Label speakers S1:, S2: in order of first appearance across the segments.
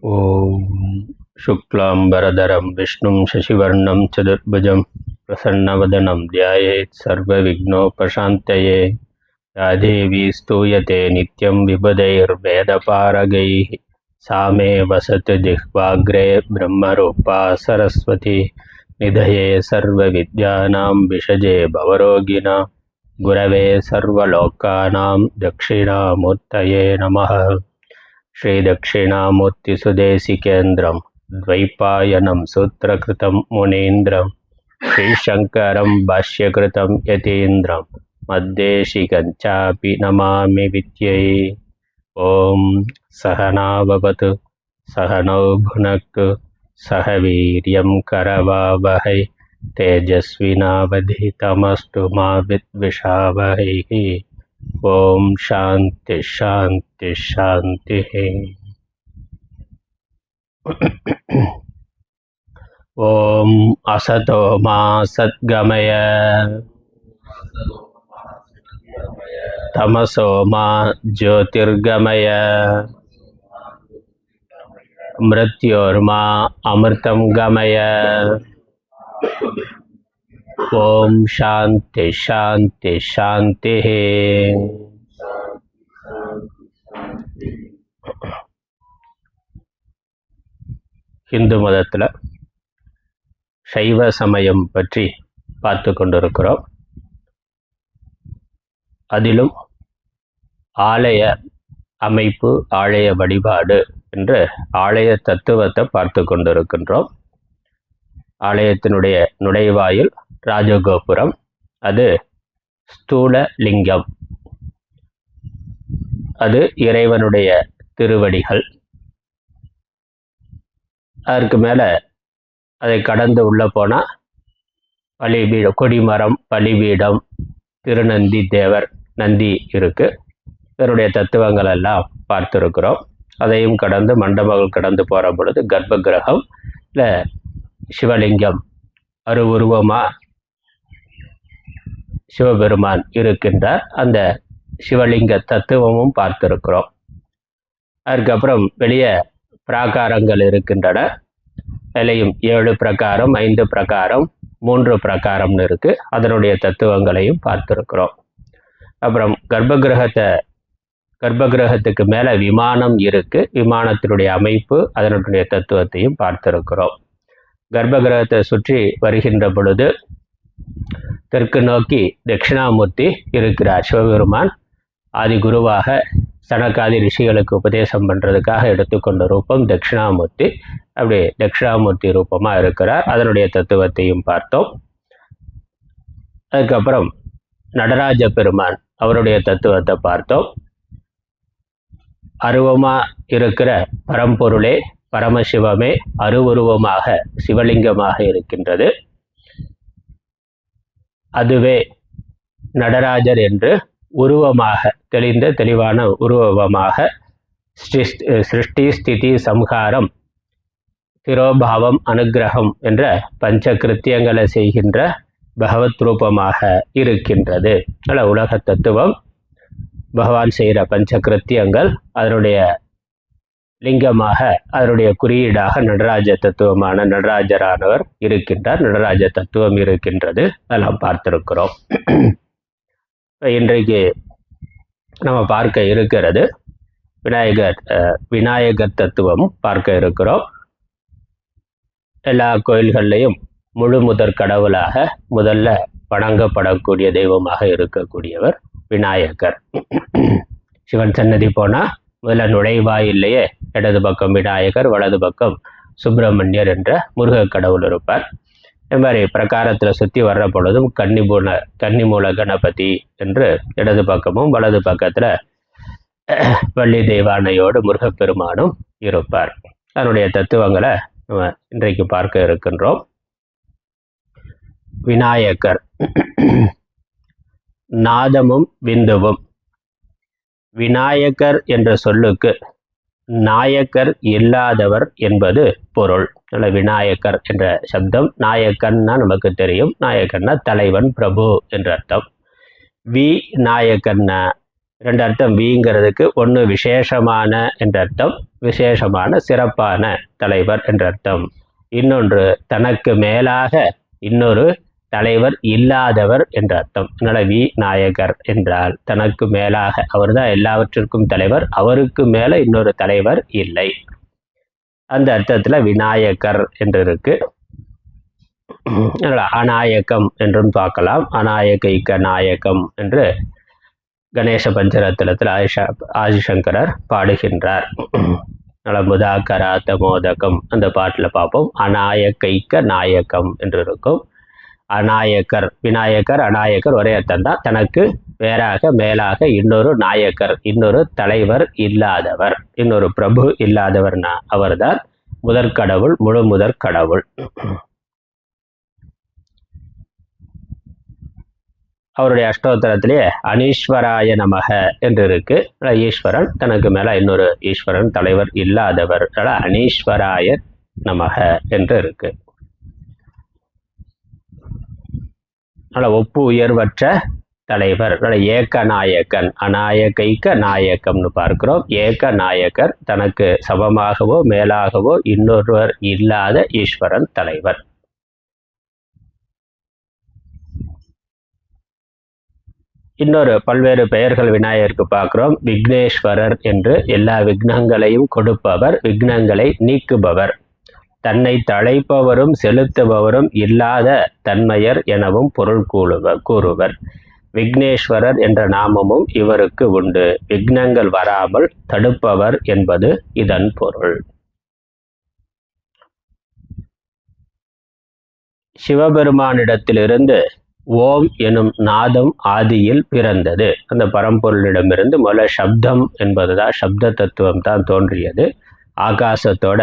S1: ॐ शुक्लाम्बरधरं विष्णुं शशिवर्णं चतुर्भुजं प्रसन्नवदनं ध्यायेत् सर्वविघ्नोपशान्तये। या देवी स्तूयते नित्यं विबुधैर्वेदपारगैः सा मे वसतु जिह्वाग्रे ब्रह्मरूपा सरस्वती। निधये सर्वविद्यानां विषजे भवरोगिणां गुरवे सर्वलोकानां दक्षिणामूर्तये नमः। श्रीदक्षिणामूर्तिसुदेशिकेन्द्रं द्वैपायनं सूत्रकृतं मुनीन्द्रं श्रीशङ्करं भाष्यकृतं यतीन्द्रं मद्देशिकञ्चापि नमामि विद्यै। ॐ सहना भवतु सहनौ भुनक्तु सह वीर्यं करवावहै तेजस्विनावधीतमस्तु मा विद्विषावहैः। ओम शांति शांति शांति। ओम असतो मा सद्गमय तमसो मा ज्योतिर्गमय मृत्योर्मा अमृतं गमय। ओम शांति शांति शांति। ஹிந்து மதத்தில் சைவ சமயம் பற்றி பார்த்து கொண்டிருக்கிறோம். அதிலும் ஆலய அமைப்பு, ஆலய வழிபாடு என்று ஆலய தத்துவத்தை பார்த்து கொண்டிருக்கின்றோம். ஆலயத்தினுடைய நுழைவாயில் ராஜகோபுரம், அது ஸ்தூல லிங்கம், அது இறைவனுடைய திருவடிகள். அதற்கு மேலே அதை கடந்து உள்ளே போனால் பலிபீடம், கொடிமரம், பலிபீடம், திருநந்தி தேவர், நந்தி இருக்குது. இதனுடைய தத்துவங்கள் எல்லாம் பார்த்துருக்குறோம். அதையும் கடந்து மண்டபங்கள் கடந்து போகிற பொழுது கர்ப்ப கிரகம் இல்லை சிவலிங்கம் அருவுருவமாக சிவபெருமான் இருக்கின்றார். அந்த சிவலிங்க தத்துவமும் பார்த்துருக்குறோம். அதுக்கப்புறம் வெளியே பிராகாரங்கள் இருக்கின்றன. அதிலையும் 7 பிரகாரம், 5 பிரகாரம், 3 பிரகாரம்னு இருக்குது. அதனுடைய தத்துவங்களையும் பார்த்துருக்குறோம். அப்புறம் கர்ப்பகிரகத்துக்கு மேலே விமானம் இருக்குது. விமானத்தினுடைய அமைப்பு, அதனுடைய தத்துவத்தையும் பார்த்துருக்குறோம். கர்ப்பகிரகத்தை சுற்றி வருகின்ற பொழுது தெற்கு நோக்கி தட்சிணாமூர்த்தி இருக்கிறார். சிவபெருமான் ஆதி குருவாக சனகாதி ரிஷிகளுக்கு உபதேசம் பண்ணுறதுக்காக எடுத்துக்கொண்ட ரூபம் தட்சிணாமூர்த்தி. அப்படி தட்சிணாமூர்த்தி ரூபமாக இருக்கிறார். அதனுடைய தத்துவத்தையும் பார்த்தோம். அதுக்கப்புறம் நடராஜ பெருமான், அவருடைய தத்துவத்தை பார்த்தோம். அருவமாக இருக்கிற பரம்பொருளே, பரமசிவமே அருவுருவமாக சிவலிங்கமாக இருக்கின்றது. அதுவே நடராஜர் என்று உருவமாக, தெளிவான உருவமாக சிருஷ்டி ஸ்திதி சம்ஹாரம் திரோபாவம் அனுகிரகம் என்ற பஞ்ச கிருத்தியங்களை செய்கின்ற பகவத் ரூபமாக இருக்கின்றது. அல்ல, உலக தத்துவம், பகவான் செய்கிற பஞ்ச கிருத்தியங்கள், அதனுடைய லிங்கமாக, அதனுடைய குறியீடாக நடராஜ தத்துவமான நடராஜரானவர் இருக்கின்றார். நடராஜ தத்துவம் இருக்கின்றது. அதெல்லாம் பார்த்திருக்கிறோம். இன்றைக்கு நம்ம பார்க்க இருக்கிறது விநாயகர் தத்துவம் பார்க்க இருக்கிறோம். எல்லா கோயில்கள்லையும் முழு முதற் கடவுளாக முதல்ல வணங்கப்படக்கூடிய தெய்வமாக இருக்கக்கூடியவர் விநாயகர். சிவன் சன்னதி போனால் முதல்ல நுழைவாயிலேயே இடது பக்கம் விநாயகர், வலது பக்கம் சுப்பிரமணியர் என்ற முருக கடவுள் இருப்பார். இது மாதிரி பிரகாரத்தில் சுற்றி வர்ற பொழுதும் கன்னிமூல கணபதி என்று இடது பக்கமும், வலது பக்கத்தில் வள்ளி தெய்வானையோடு முருகப்பெருமானும் இருப்பார். அதனுடைய தத்துவங்களை நம்ம இன்றைக்கு பார்க்க இருக்கின்றோம். விநாயகர் நாதமும் விந்துவும். விநாயகர் என்ற சொல்லுக்கு நாயக்கர் இல்லாதவர் என்பது பொருள். விநாயகர் என்ற சப்தம், நாயக்கன்னா நமக்கு தெரியும், நாயக்கன்னா தலைவன், பிரபு என்ற அர்த்தம். வி நாயக்கன்னா 2 அர்த்தம். விங்கிறதுக்கு ஒன்று விசேஷமான என்ற அர்த்தம், விசேஷமான சிறப்பான தலைவர் என்ற அர்த்தம். இன்னொன்று தனக்கு மேலாக இன்னொரு தலைவர் இல்லாதவர் என்ற அர்த்தம். அதனால விநாயகர் என்றால் தனக்கு மேலாக, அவர் தான் எல்லாவற்றிற்கும் தலைவர், அவருக்கு மேல இன்னொரு தலைவர் இல்லை. அந்த அர்த்தத்துல விநாயகர் என்று இருக்கு. அநாயகம் என்றும் பார்க்கலாம். அநாயகைக்க நாயகம் என்று கணேச பஞ்சரத்னத்தில் ஆதிசங்கரர் பாடுகின்றார். முதாகராத்த மோதகம் அந்த பாட்டில் பார்ப்போம். அநாயகைக்க நாயகம் என்று இருக்கும். அநாயகர், விநாயகர் அநாயகர் ஒரே அர்த்தம் தான். தனக்கு வேறாக மேலாக இன்னொரு நாயக்கர், இன்னொரு தலைவர் இல்லாதவர், இன்னொரு பிரபு இல்லாதவர்னா அவர்தான் முதற்கடவுள், முழு முதற் கடவுள். அவருடைய அஷ்டோத்தரத்திலேயே அனீஸ்வராய நமக என்று இருக்கு. ஈஸ்வரன், தனக்கு மேல இன்னொரு ஈஸ்வரன் தலைவர் இல்லாதவர், அனீஸ்வராய நமக என்று இருக்கு. ஒப்பு உயர்வற்ற தலைவர், ஏக நாயக்கன், அநாயகைக்க நாயக்கம்னு பார்க்கிறோம். ஏக நாயக்கர், தனக்கு சமமாகவோ மேலாகவோ இன்னொருவர் இல்லாத ஈஸ்வரன் தலைவர். இன்னொரு பல்வேறு பெயர்கள் விநாயகருக்கு பார்க்கிறோம். விக்னேஸ்வரர் என்று எல்லா விக்னங்களையும் கொடுப்பவர், விக்னங்களை நீக்குபவர், தன்னை தழைப்பவரும் செலுத்துபவரும் இல்லாத தன்மையர் எனவும் பொருள் கூறுவர். விக்னேஸ்வரர் என்ற நாமமும் இவருக்கு உண்டு. விக்னங்கள் வராமல் தடுப்பவர் என்பது இதன் பொருள். சிவபெருமானிடத்திலிருந்து ஓம் எனும் நாதம் ஆதியில் பிறந்தது. அந்த பரம்பொருளிடமிருந்து முதல்ல சப்தம் என்பதுதான், சப்த தத்துவம் தான் தோன்றியது. ஆகாசத்தோட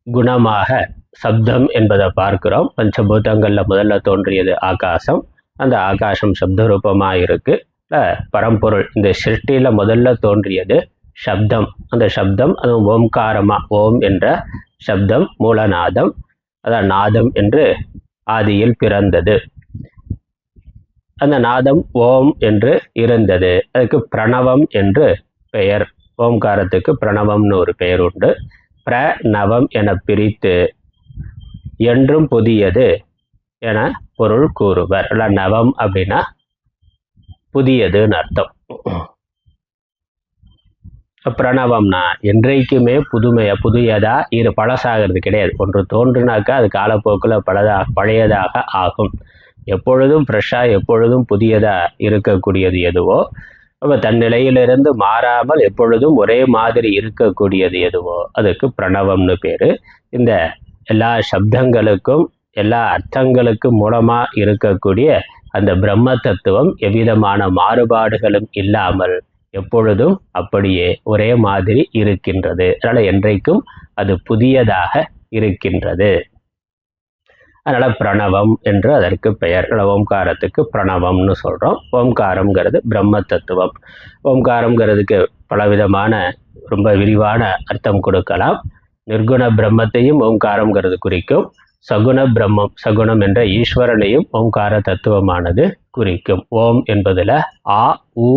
S1: குணமாக சப்தம் என்பதை பார்க்கிறோம். பஞ்சபூதங்கள்ல முதல்ல தோன்றியது ஆகாசம். அந்த ஆகாசம் சப்த ரூபமாக இருக்கு. பரம்பொருள் இந்த சிருஷ்டியில முதல்ல தோன்றியது சப்தம். அந்த சப்தம் அது ஓம்காரமா, ஓம் என்ற சப்தம் மூலநாதம், அதான் நாதம் என்று ஆதியில் பிறந்தது. அந்த நாதம் ஓம் என்று இருந்தது. அதுக்கு பிரணவம் என்று பெயர். ஓம்காரத்துக்கு பிரணவம்னு ஒரு பெயர் உண்டு. பிரணவம் என பிரித்து என்றும் புதியது என பொருள் கூறுவர். நவம் அப்படின்னா புதியதுன்னு அர்த்தம். பிரணவம்னா என்றைக்குமே புதியதா பழசாகிறது கிடையாது. ஒன்று தோன்றுனாக்கா அது காலப்போக்கில் பழையதாக ஆகும். எப்பொழுதும் ஃப்ரெஷ்ஷாக, எப்பொழுதும் புதியதாக இருக்கக்கூடியது எதுவோ, அப்போ தன் நிலையிலிருந்து மாறாமல் எப்பொழுதும் ஒரே மாதிரி இருக்கக்கூடியது எதுவோ அதுக்கு பிரணவம்னு பேர். இந்த எல்லா சப்தங்களுக்கும் எல்லா அர்த்தங்களுக்கும் மூலமாக இருக்கக்கூடிய அந்த பிரம்ம தத்துவம் எவ்விதமான மாறுபாடுகளும் இல்லாமல் எப்பொழுதும் அப்படியே ஒரே மாதிரி இருக்கின்றது. அதனால் என்றைக்கும் அது புதியதாக இருக்கின்றது. அதனால் பிரணவம் என்று அதற்கு பெயர். ஓம்காரத்துக்கு பிரணவம்னு சொல்கிறோம். ஓம்காரம்ங்கிறது பிரம்ம தத்துவம். ஓம்காரம்ங்கிறதுக்கு பலவிதமான ரொம்ப விரிவான அர்த்தம் கொடுக்கலாம். நிர்குண பிரம்மத்தையும் ஓம்காரம்ங்கிறது குறிக்கும். சகுண பிரம்மம், சகுணம் என்ற ஈஸ்வரனையும் ஓம்கார தத்துவமானது குறிக்கும். ஓம் என்பதில் ஆ, உ,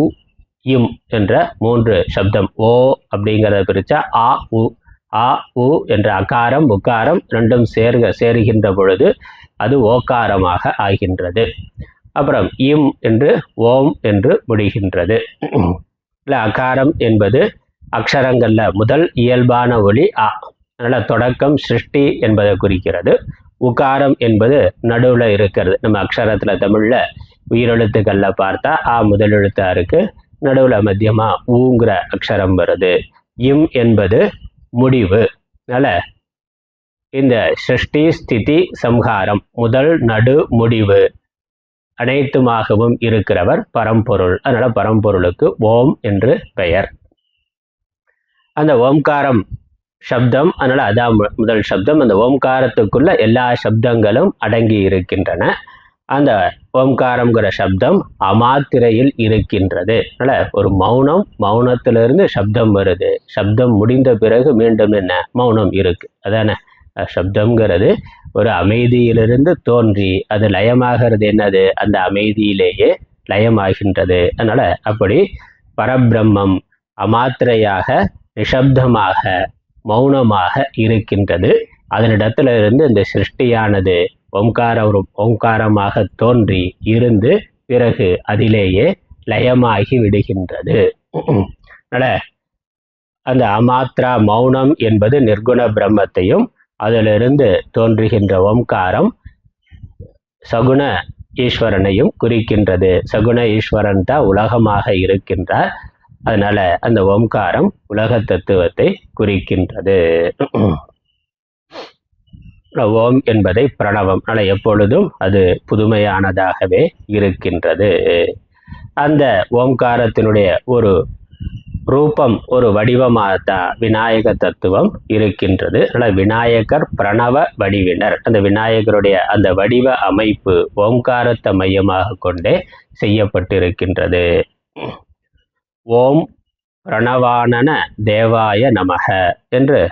S1: இம் என்ற 3 சப்தம். ஓ அப்படிங்கிறத பிரித்தா ஆ, உ, ஆ, உ என்ற அகாரம் உக்காரம் ரெண்டும் சேருகின்ற பொழுது அது ஓகாரமாக ஆகின்றது. அப்புறம் இம் என்று ஓம் என்று முடிகின்றது. இல்லை, அகாரம் என்பது அக்ஷரங்கள்ல முதல் இயல்பான ஒலி ஆ. அதனால் தொடக்கம் சிருஷ்டி என்பதை குறிக்கிறது. உகாரம் என்பது நடுவில் இருக்கிறது. நம்ம அக்ஷரத்தில் தமிழில் உயிரெழுத்துக்களில் பார்த்தா ஆ முதல் எழுத்தா இருக்கு, நடுவில் மத்தியமா ஊங்கிற அக்ஷரம் வருது. இம் என்பது முடிவு. அதனால இந்த சிருஷ்டி ஸ்திதி சம்ஹாரம் முதல் நடு முடிவு அனைத்துமாகவும் இருக்கிறவர் பரம்பொருள். அதனால பரம்பொருளுக்கு ஓம் என்று பெயர். அந்த ஓம்காரம் சப்தம், அதனால அதான் முதல் சப்தம். அந்த ஓம்காரத்துக்குள்ள எல்லா சப்தங்களும் அடங்கி இருக்கின்றன. அந்த ஓம்காரம்ங்கிற சப்தம் அமாத்திரையில் இருக்கின்றது. அதனால ஒரு மௌனத்திலிருந்து சப்தம் வருது. சப்தம் முடிந்த பிறகு மீண்டும் என்ன மௌனம் இருக்கு. அதானே சப்தம்ங்கிறது ஒரு அமைதியிலிருந்து தோன்றி அது லயமாகிறது. என்னது? அந்த அமைதியிலேயே லயமாகின்றது. அதனால அப்படி பரபிரம்மம் அமாத்திரையாக நிசப்தமாக மௌனமாக இருக்கின்றது. அதனிடத்துல இருந்து இந்த சிருஷ்டியானது ஓங்காரமாக தோன்றி இருந்து பிறகு அதிலேயே லயமாகி விடுகின்றது. அதனால அந்த அமாத்ரா மௌனம் என்பது நிர்குண பிரம்மத்தையும் அதிலிருந்து தோன்றுகின்ற ஓம்காரம் சகுண ஈஸ்வரனையும் குறிக்கின்றது. சகுண ஈஸ்வரன் தான் உலகமாக இருக்கின்றார். அதனால அந்த ஓம்காரம் உலக தத்துவத்தை குறிக்கின்றது. ஓம் என்பதை பிரணவம், எப்பொழுதும் அது புதுமையானதாகவே இருக்கின்றது. அந்த ஓம்காரத்தினுடைய ஒரு ரூபம், ஒரு வடிவமாகத்தான் விநாயக தத்துவம் இருக்கின்றது. அதனால் விநாயகர் பிரணவ வடிவினர். அந்த விநாயகருடைய அந்த வடிவ அமைப்பு ஓம்காரத்தை மையமாக கொண்டே செய்யப்பட்டிருக்கின்றது. ஓம் பிரணவானன தேவாய நமக என்று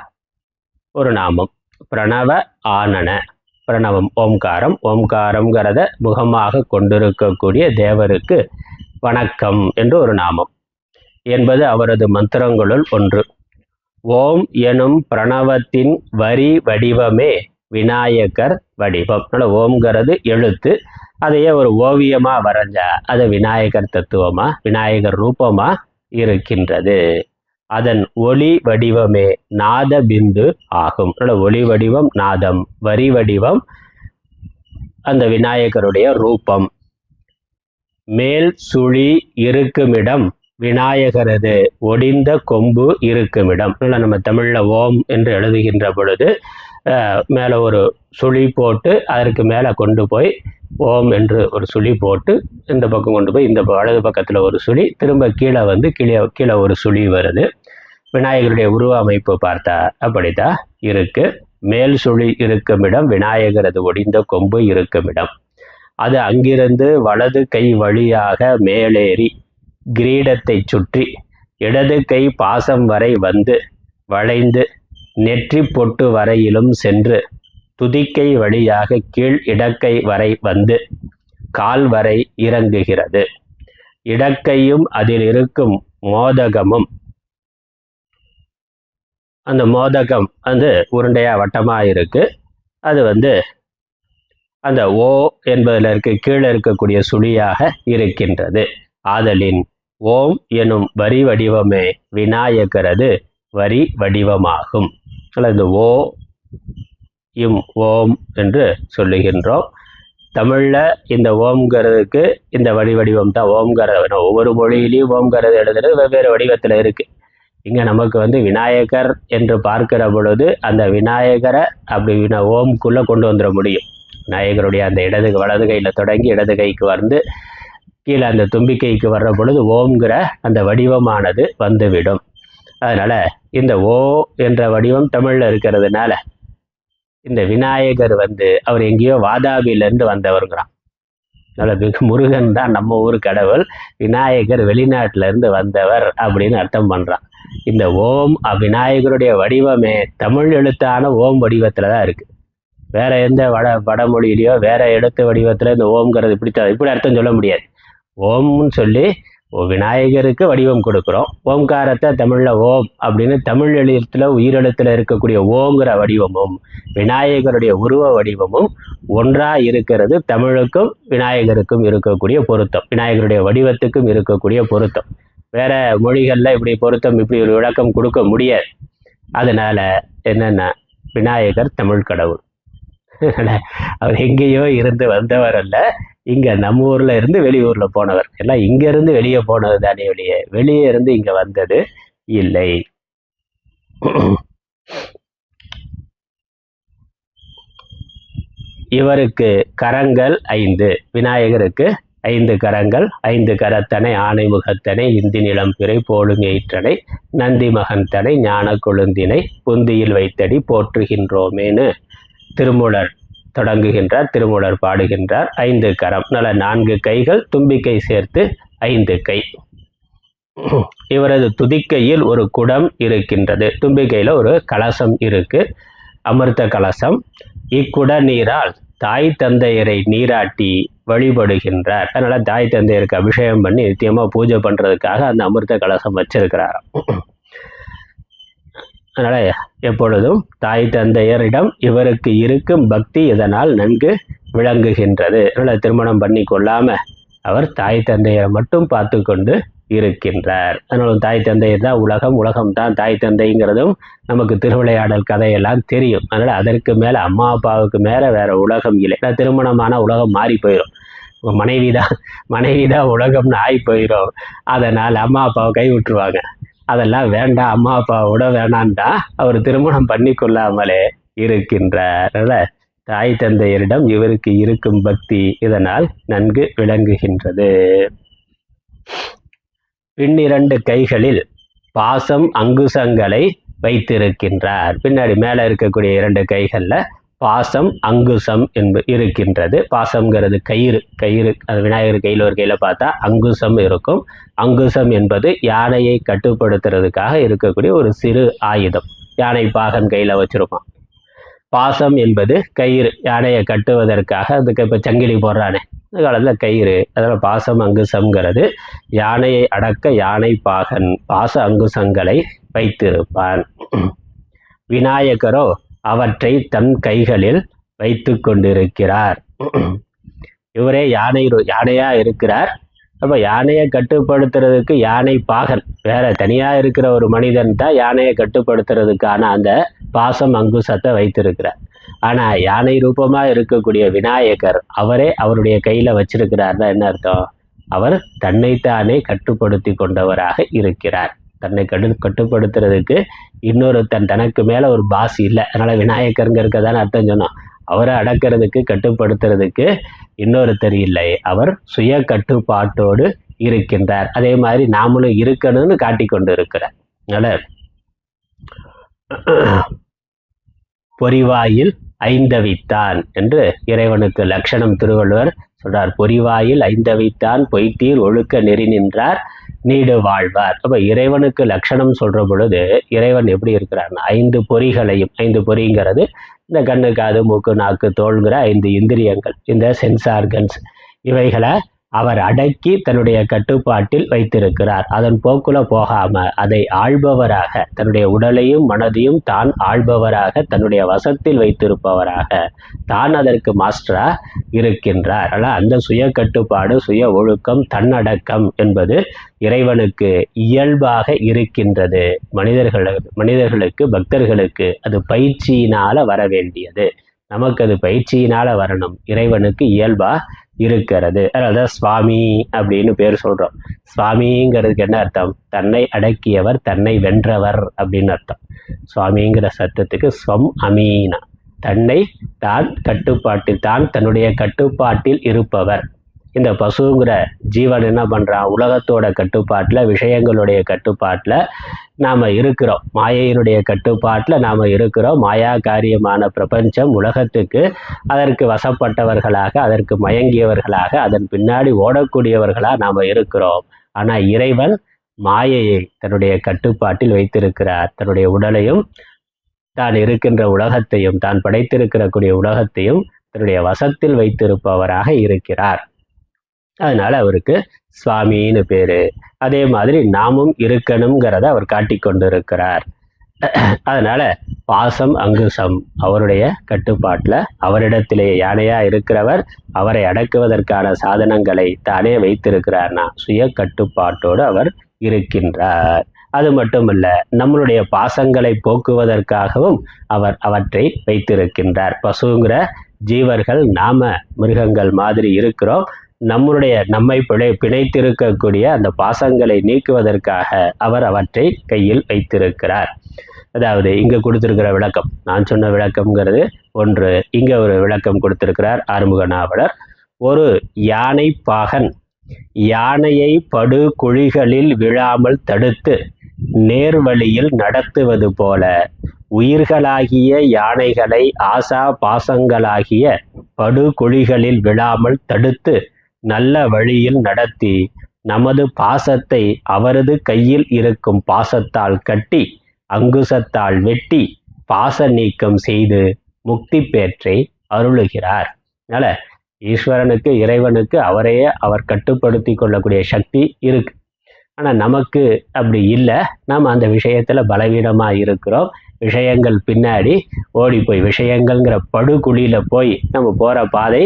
S1: ஒரு நாமம். பிரணவ ஆனன, பிரணவம் ஓம்காரம், ஓம்காரங்கிறத முகமாக கொண்டிருக்கக்கூடிய தேவருக்கு வணக்கம் என்று ஒரு நாமம் என்பது அவரது மந்திரங்களுள் ஒன்று. ஓம் எனும் பிரணவத்தின் வரி வடிவமே விநாயகர் வடிவம். ஓம்ங்கிறது எழுத்து, அதையே ஒரு ஓவியமா வரைஞ்சா அது விநாயகர் தத்துவமா, விநாயகர் ரூபமா இருக்கின்றது. அதன் ஒளி வடிவமே நாத பிந்து ஆகும். ஒளி வடிவம் நாதம், வரி வடிவம் அந்த விநாயகருடைய ரூபம். மேல் சுழி இருக்குமிடம் விநாயகரது ஒடிந்த கொம்பு இருக்குமிடம். நம்ம தமிழ்ல ஓம் என்று எழுதுகின்ற பொழுது மேலே ஒரு சுழி போட்டு அதற்கு மேலே கொண்டு போய் ஓம் என்று ஒரு சுழி போட்டு இந்த பக்கம் கொண்டு போய் இந்த வலது பக்கத்தில் ஒரு சுழி, திரும்ப கீழே வந்து கீழே ஒரு சுழி வருது. விநாயகருடைய உருவ அமைப்பு பார்த்தா அப்படித்தான் இருக்கு. மேல் சுழி இருக்குமிடம் விநாயகரது ஒடிந்த கொம்பு இருக்குமிடம். அது அங்கிருந்து வலது கை வழியாக மேலேறி கிரீடத்தை சுற்றி இடது கை பாசம் வரை வந்து வளைந்து நெற்றி பொட்டு வரையிலும் சென்று துதிக்கை வழியாக கீழ் இடக்கை வரை வந்து கால் வரை இறங்குகிறது. இடக்கையும் அதில் இருக்கும் மோதகமும், அந்த மோதகம் உருண்டையா வட்டமா இருக்கு. அது அந்த ஓ என்பதில் கீழே இருக்கக்கூடிய சுழியாக இருக்கின்றது. ஆதலின் ஓம் எனும் வரி வடிவமே விநாயகரது வரி வடிவமாகும். இந்த ஓ இம் ஓம் என்று சொல்லுகின்றோம். தமிழ்ல இந்த ஓம்ங்கிறதுக்கு இந்த வடிவம் தான் ஓம்ங்கிறது. ஒவ்வொரு மொழியிலையும் ஓம்ங்கிறது எழுதுறது வெவ்வேறு வடிவத்தில் இருக்கு. இங்க நமக்கு விநாயகர் என்று பார்க்கிற பொழுது அந்த விநாயகரை அப்படி ஓம்குள்ள கொண்டு வந்துட முடியும். விநாயகருடைய அந்த வலது கையில தொடங்கி இடது கைக்கு வந்து கீழே அந்த தும்பிக்கைக்கு வர்ற பொழுது ஓம்ங்கிற அந்த வடிவமானது வந்துவிடும். அதனால இந்த ஓ என்ற வடிவம் தமிழ்ல இருக்கிறதுனால இந்த விநாயகர் அவர் எங்கேயோ வாதாபியிலேருந்து வந்தவருங்கிறான். அதனால முருகன் தான் நம்ம ஊர் கடவுள், விநாயகர் வெளிநாட்டில இருந்து வந்தவர் அப்படின்னு அர்த்தம் பண்றான். இந்த ஓம் விநாயகருடைய வடிவமே தமிழ் எழுத்தான ஓம் வடிவத்துல தான் இருக்கு. வேற எந்த வடமொழியிலையோ வேற எழுத்து வடிவத்துல இந்த ஓம்ங்கிறது இப்படி அர்த்தம் சொல்ல முடியாது. ஓம்னு சொல்லி விநாயகருக்கு வடிவம் கொடுக்குறோம். ஓம்காரத்தை தமிழ்ல ஓம் அப்படின்னு தமிழ் எழுத்துல உயிரெழுத்துல இருக்கக்கூடிய ஓங்கிற வடிவமும் விநாயகருடைய உருவ வடிவமும் ஒன்றா இருக்கிறது. தமிழுக்கும் விநாயகருக்கும் இருக்கக்கூடிய பொருத்தம், விநாயகருடைய வடிவத்துக்கும் இருக்கக்கூடிய பொருத்தம். வேற மொழிகள்ல இப்படி பொருத்தம் இப்படி ஒரு விளக்கம் கொடுக்க முடியாது. அதனால என்னன்னா விநாயகர் தமிழ் கடவுள். அவர் எங்கேயோ இருந்து வந்தவர் அல்ல, இங்க நம்ம ஊர்ல இருந்து வெளியூர்ல போனவர். எல்லாம் இங்க இருந்து வெளியே போனது தானே வெளியே இருந்து இங்க வந்தது இல்லை. இவருக்கு கரங்கள் 5, விநாயகருக்கு 5 கரங்கள். 5 கரத்தனை ஆனை முகத்தனை இந்தி நிலம் பிறை போலும் எயிற்றனை நந்தி மகன்தனை ஞான கொழுந்தினை புந்தியில் வைத்தடி போற்றுகின்றோமேனு திருமூலர் தொடங்குகின்றார், திருமூலர் பாடுகின்றார். 5 கரம், 4 கைகள், தும்பிக்கை சேர்த்து 5 கை. இவரது துதிக்கையில் ஒரு குடம் இருக்கின்றது, தும்பிக்கையில் ஒரு கலசம் இருக்கு, அமிர்த கலசம். இக்குட நீரால் தாய் தந்தையரை நீராட்டி வழிபடுகின்றார். அதனால தாய் தந்தையருக்கு அபிஷேகம் பண்ணி நித்தியமா பூஜை பண்றதுக்காக அந்த அமிர்த கலசம் வச்சிருக்கிறார். அதனால எப்பொழுதும் தாய் தந்தையரிடம் இவருக்கு இருக்கும் பக்தி இதனால் நன்கு விளங்குகின்றது. அதனால திருமணம் பண்ணி கொள்ளாம அவர் தாய் தந்தையரை மட்டும் பார்த்து கொண்டு இருக்கின்றார். அதனால தாய் தந்தையர் தான் உலகம், உலகம் தான் தாய் தந்தைங்கிறதும் நமக்கு திருவிளையாடல் கதையெல்லாம் தெரியும். அதனால அதற்கு மேல அம்மா அப்பாவுக்கு மேல வேற உலகம் இல்லை. திருமணமான உலகம் மாறி போயிடும். மனைவிதான் உலகம்னு ஆகி போயிடும். அதனால் அம்மா அப்பாவை கை விட்டுருவாங்க. அதெல்லாம் வேண்டாம், அம்மா அப்பாவை விட வேணான்டா அவர் திருமணம் பண்ணி கொள்ளாமலே இருக்கின்றார். அதனால தாய் தந்தையரிடம் இவருக்கு இருக்கும் பக்தி இதனால் நன்கு விளங்குகின்றது. பின்னிரண்டு கைகளில் பாசம் அங்குசங்களை வைத்திருக்கின்றார். பின்னாடி மேலே இருக்கக்கூடிய 2 கைகளில் பாசம் அங்குசம் இருக்கின்றது. பாசம்ங்கிறது கயிறு அது விநாயகர் கையில் ஒரு கையில் பார்த்தா அங்குசம் இருக்கும். அங்குசம் என்பது யானையை கட்டுப்படுத்துறதுக்காக இருக்கக்கூடிய ஒரு சிறு ஆயுதம். யானை பாகன் கையில் வச்சிருப்பான். பாசம் என்பது கயிறு, யானையை கட்டுவதற்காக. அதுக்கு இப்போ சங்கிலி போடுறானே இந்த காலத்தில் கயிறு. அதனால் பாசம் அங்குசம்ங்கிறது யானையை அடக்க யானை பாகன் பாச அங்குசங்களை வைத்திருப்பான். விநாயகரோ அவற்றை தன் கைகளில் வைத்து கொண்டிருக்கிறார். இவரே யானையா இருக்கிறார். அப்போ யானையை கட்டுப்படுத்துறதுக்கு யானை பாகன் வேற தனியாக இருக்கிற ஒரு மனிதன் தான் யானையை கட்டுப்படுத்துறதுக்கான அந்த பாசம் அங்குசத்தை வைத்திருக்கிறார். ஆனால் யானை ரூபமாக இருக்கக்கூடிய விநாயகர் அவரே அவருடைய கையில் வச்சிருக்கிறார். என்ன அர்த்தம்? அவர் தன்னைத்தானே கட்டுப்படுத்தி கொண்டவராக இருக்கிறார். தன்னை கட்டுப்படுத்துறதுக்கு இன்னொருத்தன் தனக்கு மேலே ஒரு பாஸ் இல்லை. அதனால் விநாயகருங்கிறதுக்கு தானே அர்த்தம் சொன்னோம். அவரை அடக்கிறதுக்கு கட்டுப்படுத்துறதுக்கு இன்னொருத்தர் இல்லை. அவர் சுய கட்டுப்பாட்டோடு இருக்கின்றார். அதே மாதிரி நாமளும் இருக்கணும்னு காட்டி கொண்டு இருக்கிறார். அதனால பொறிவாயில் ஐந்தவித்தான் என்று இறைவனுக்கு லட்சணம் திருவள்ளுவர் சொல்றார். பொறிவாயில் ஐந்தவித்தான் பொய்த்தீர் ஒழுக்க நெறி நின்றார் நீடு வாழ்வார். அப்ப இறைவனுக்கு லட்சணம் சொல்ற பொழுது இறைவன் எப்படி இருக்கிறார்னா 5 பொறிகளையும், 5 பொறிங்கிறது இந்த கண்ணு காது மூக்கு நாக்கு தோள்கிற 5 இந்திரியங்கள், இந்த சென்ஸ் ஆர்கன்ஸ், இவைகளை அவர் அடக்கி தன்னுடைய கட்டுப்பாட்டில் வைத்திருக்கிறார். அதன் போக்குல போகாம அதை ஆள்பவராக, தன்னுடைய உடலையும் மனதையும் தான் ஆள்பவராக, தன்னுடைய வசத்தில் வைத்திருப்பவராக, தான் அதற்கு மாஸ்டரா இருக்கின்றார். ஆனால் அந்த சுய கட்டுப்பாடு, சுய ஒழுக்கம், தன்னடக்கம் என்பது இறைவனுக்கு இயல்பாக இருக்கின்றது. மனிதர்களுக்கு பக்தர்களுக்கு அது பயிற்சியினால வர வேண்டியது. நமக்கு அது பயிற்சியினால வரணும். இறைவனுக்கு இயல்பா இருக்கிறது. அதாவது சுவாமி அப்படின்னு பேர் சொல்றோம். சுவாமிங்கிறதுக்கு என்ன அர்த்தம்? தன்னை அடக்கியவர், தன்னை வென்றவர் அப்படின்னு அர்த்தம். சுவாமிங்கிற சத்தத்துக்கு ஸ்வம் அமீனா, தன்னை தான் கட்டுப்பாட்டில், தான் தன்னுடைய கட்டுப்பாட்டில் இருப்பவர். இந்த பசுங்கிற ஜீவன் என்ன பண்ணுறான்? உலகத்தோட கட்டுப்பாட்டில், விஷயங்களுடைய கட்டுப்பாட்டில் நாம் இருக்கிறோம். மாயையினுடைய கட்டுப்பாட்டில் நாம் இருக்கிறோம். மாயா காரியமான பிரபஞ்சம் உலகத்துக்கு அதற்கு வசப்பட்டவர்களாக, அதற்கு மயங்கியவர்களாக, அதன் பின்னாடி ஓடக்கூடியவர்களாக நாம் இருக்கிறோம். ஆனால் இறைவன் மாயையை தன்னுடைய கட்டுப்பாட்டில் வைத்திருக்கிறார். தன்னுடைய உடலையும், தான் இருக்கின்ற உலகத்தையும், தான் படைத்திருக்கிறக்கூடிய உலகத்தையும் தன்னுடைய வசத்தில் வைத்திருப்பவராக இருக்கிறார். அதனால அவருக்கு சுவாமின்னு பேரு. அதே மாதிரி நாமும் இருக்கணுங்கிறத அவர் காட்டி கொண்டு இருக்கிறார். அதனால பாசம் அங்குசம் அவருடைய கட்டுப்பாட்டில், அவரிடத்திலேயே யானையா இருக்கிறவர் அவரை அடக்குவதற்கான சாதனங்களை தானே வைத்திருக்கிறார்னா சுய கட்டுப்பாட்டோடு அவர் இருக்கின்றார். அது மட்டுமல்ல, நம்மளுடைய பாசங்களை போக்குவதற்காகவும் அவர் அவற்றை வைத்திருக்கின்றார். பசுங்கிற ஜீவர்கள் நாம மிருகங்கள் மாதிரி இருக்கிறோம். நம்மை பிணைத்திருக்கக்கூடிய அந்த பாசங்களை நீக்குவதற்காக அவர் அவற்றை கையில் வைத்திருக்கிறார். அதாவது இங்க கொடுத்திருக்கிற விளக்கம், நான் சொன்ன விளக்கம்ங்கிறது ஒன்று. இங்க ஒரு விளக்கம் கொடுத்திருக்கிறார் ஆறுமுக நாவலர். ஒரு யானை பாகன் யானையை படு குழிகளில் விழாமல் தடுத்து நேர்வழியில் நடத்துவது போல உயிர்களாகிய யானைகளை ஆசா பாசங்களாகிய படுகுழிகளில் விழாமல் தடுத்து நல்ல வழியில் நடத்தி நமது பாசத்தை அவரது கையில் இருக்கும் பாசத்தால் கட்டி அங்குசத்தால் வெட்டி பாச நீக்கம் செய்து முக்தி பேற்றை அருளுகிறார். அதனால ஈஸ்வரனுக்கு, இறைவனுக்கு அவரையே அவர் கட்டுப்படுத்தி கொள்ளக்கூடிய சக்தி இருக்கு. ஆனால் நமக்கு அப்படி இல்லை. நாம் அந்த விஷயத்தில் பலவீனமாக இருக்கிறோம். விஷயங்கள் பின்னாடி ஓடி போய், விஷயங்கள்ங்கிற படுகுழியில் போய் நம்ம போகிற பாதை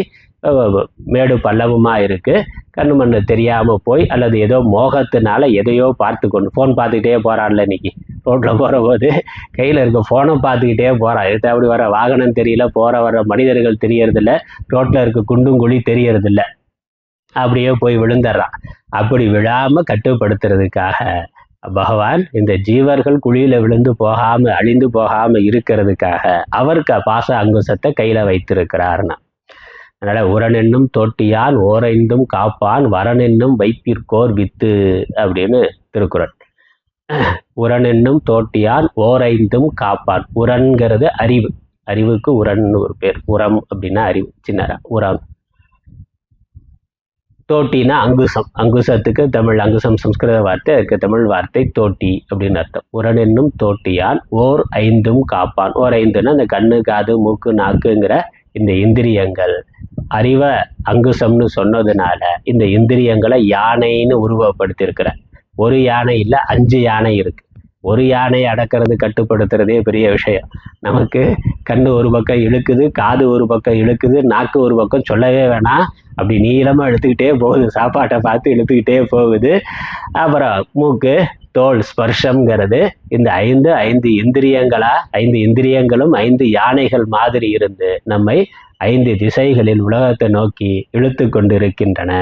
S1: மேடு பள்ளமுமாக இருக்குது. கண்ணு மண்ணு தெரியாமல் போய், அல்லது ஏதோ மோகத்தினால எதையோ பார்த்து கொண்டு, ஃபோன் பார்த்துக்கிட்டே போகிறான்ல இன்னைக்கு ரோட்டில் போகிற போது கையில் இருக்க ஃபோனை பார்த்துக்கிட்டே போகிறான். எடுத்து அப்படி வர வாகனம் தெரியல, போகிற வர மனிதர்கள் தெரியறதில்ல, ரோட்டில் இருக்க குண்டும் குழி தெரியறதில்ல, அப்படியே போய் விழுந்துடுறான். அப்படி விழாமல் கட்டுப்படுத்துறதுக்காக பகவான் இந்த ஜீவர்கள் குழியில் விழுந்து போகாமல், அழிந்து போகாமல் இருக்கிறதுக்காக அவருக்கு பாச அங்குசத்தை கையில் வைத்திருக்கிறார்னா. அதனால் உரனென்னும் தோட்டியான் ஓரைந்தும் காப்பான் வரனென்னும் வைப்பிற்கோர் வித்து அப்படின்னு திருக்குறள். உரனென்னும் தோட்டியான் ஓரைந்தும் காப்பான். உரன்கிறது அறிவு. அறிவுக்கு உரன்னு ஒரு பேர். உரம் அப்படின்னா அறிவு, சின்னரா உரம். தோட்டினா அங்குசம். அங்குசத்துக்கு தமிழ் அங்குசம் சம்ஸ்கிருத வார்த்தை, அதுக்கு தமிழ் வார்த்தை தோட்டி அப்படின்னு அர்த்தம். உரனென்னும் தோட்டியான் ஓர் ஐந்தும் காப்பான். ஓர் ஐந்துன்னா அந்த கண்ணு, காது, மூக்கு, நாக்குங்கிற இந்த இந்திரியங்கள். அறிவை அங்குசம்னு சொன்னதுனால இந்த இந்திரியங்களை யானைன்னு உருவப்படுத்தியிருக்கிற. ஒரு யானை இல்லை, 5 யானை இருக்கு. ஒரு யானையை அடக்கிறது, கட்டுப்படுத்துறதே பெரிய விஷயம். நமக்கு கண்ணு ஒரு பக்கம் இழுக்குது, காது ஒரு பக்கம் இழுக்குது, நாக்கு ஒரு பக்கம் சொல்லவே வேணாம், அப்படி நீளமாக இழுத்துக்கிட்டே போகுது, சாப்பாட்டை பார்த்து இழுத்துக்கிட்டே போகுது. அப்புறம் மூக்கு, தோல், ஸ்பர்ஷம்ங்கிறது. இந்த ஐந்து இந்திரியங்களா, 5 இந்திரியங்களும் 5 யானைகள் மாதிரி இருந்து நம்மை 5 திசைகளில் உலகத்தை நோக்கி இழுத்து கொண்டிருக்கின்றன.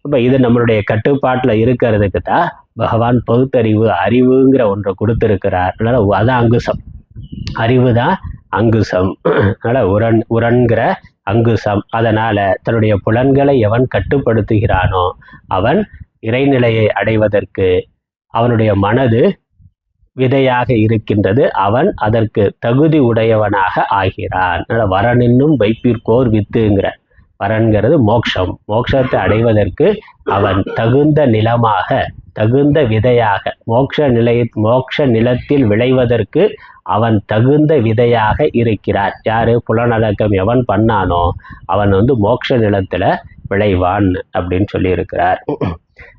S1: இப்போ இது நம்மளுடைய கட்டுப்பாட்டில் இருக்கிறதுக்கு தான் பகவான் பகுத்தறிவு, அறிவுங்கிற ஒன்றை கொடுத்துருக்கிறார். அதனால் அதான் அங்குசம். அறிவு தான் அங்குசம். அதனால் உரன்கிற அங்குசம். அதனால் தன்னுடைய புலன்களை எவன் கட்டுப்படுத்துகிறானோ அவன் இறைநிலையை அடைவதற்கு அவனுடைய மனது விதையாக இருக்கின்றது. அவன் அதற்கு தகுதி உடையவனாக ஆகிறான். வரனின்னும் வைப்பிற்கோர் வித்துங்கிற. வரன்கிறது மோட்சம். மோட்சத்தை அடைவதற்கு அவன் தகுந்த நிலமாக, தகுந்த விதையாக, மோட்ச நிலத்தில் விளைவதற்கு அவன் தகுந்த விதையாக இருக்கிறார். யாரு? புலனடக்கம் எவன் பண்ணானோ அவன் மோட்ச நிலத்துல விளைவான் அப்படின்னு சொல்லி இருக்கிறார்.